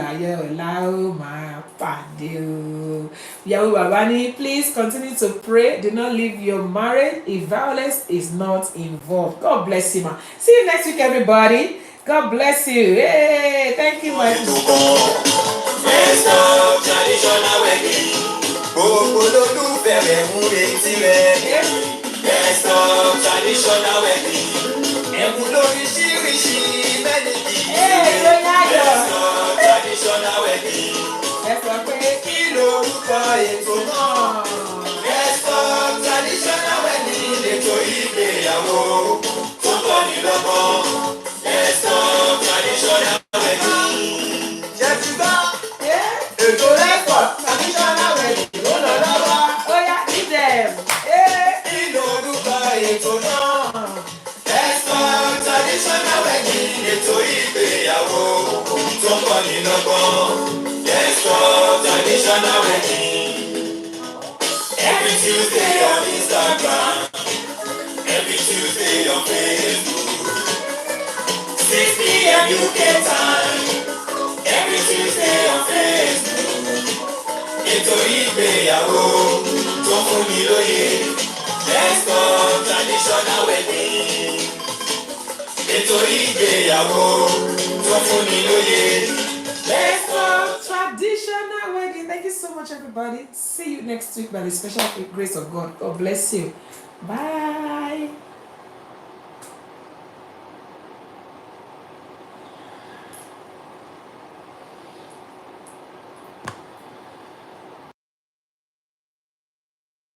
B: la ó máa pàdé o. Ìyàwó bàbá ní please continue to pray. Do not leave your marriage if violence is not involved. God bless you, ma. See you next week, everybody. God bless you. Hey, thank you, my
A: Best of traditional wedding. Gbogbo lólùfẹ́ rẹ̀ ń retí rẹ̀. Best of traditional wedding. Ẹ̀bùn lóríṣiríṣi mẹ́lìkì. Best of traditional wedding.
B: Ẹ sọ pé
A: Kí lorúkọ ètò náà? Best of traditional wedding. Ètò ìgbéyàwó tó kọ́ ni lọ́gbọ́n. Best of traditional wedding. Ṣé ti gbọ́? Ètò lẹ́kọ̀ọ́ traditional wedding ló lọ lọ́wọ́.
B: ó yá ìdẹ̀.
A: Kí lorúkọ ètò náà? Best of traditional wedding. Ètò ìgbéyàwó tó kọ́ ni lọ́gbọ́n. Best of traditional wedding. Every Tuesday on Instagram. Every Tuesday on Facebook. 6 p.m. UK time. Every Tuesday on Facebook. Ètò ìgbéyàwó tó fún mi lóye. Best of traditional wedding. Ètò ìgbéyàwó tó fún mi lóye.
B: Best of traditional wedding. Thank you so much, everybody. See you next week by the special grace of God. God bless you. Bye.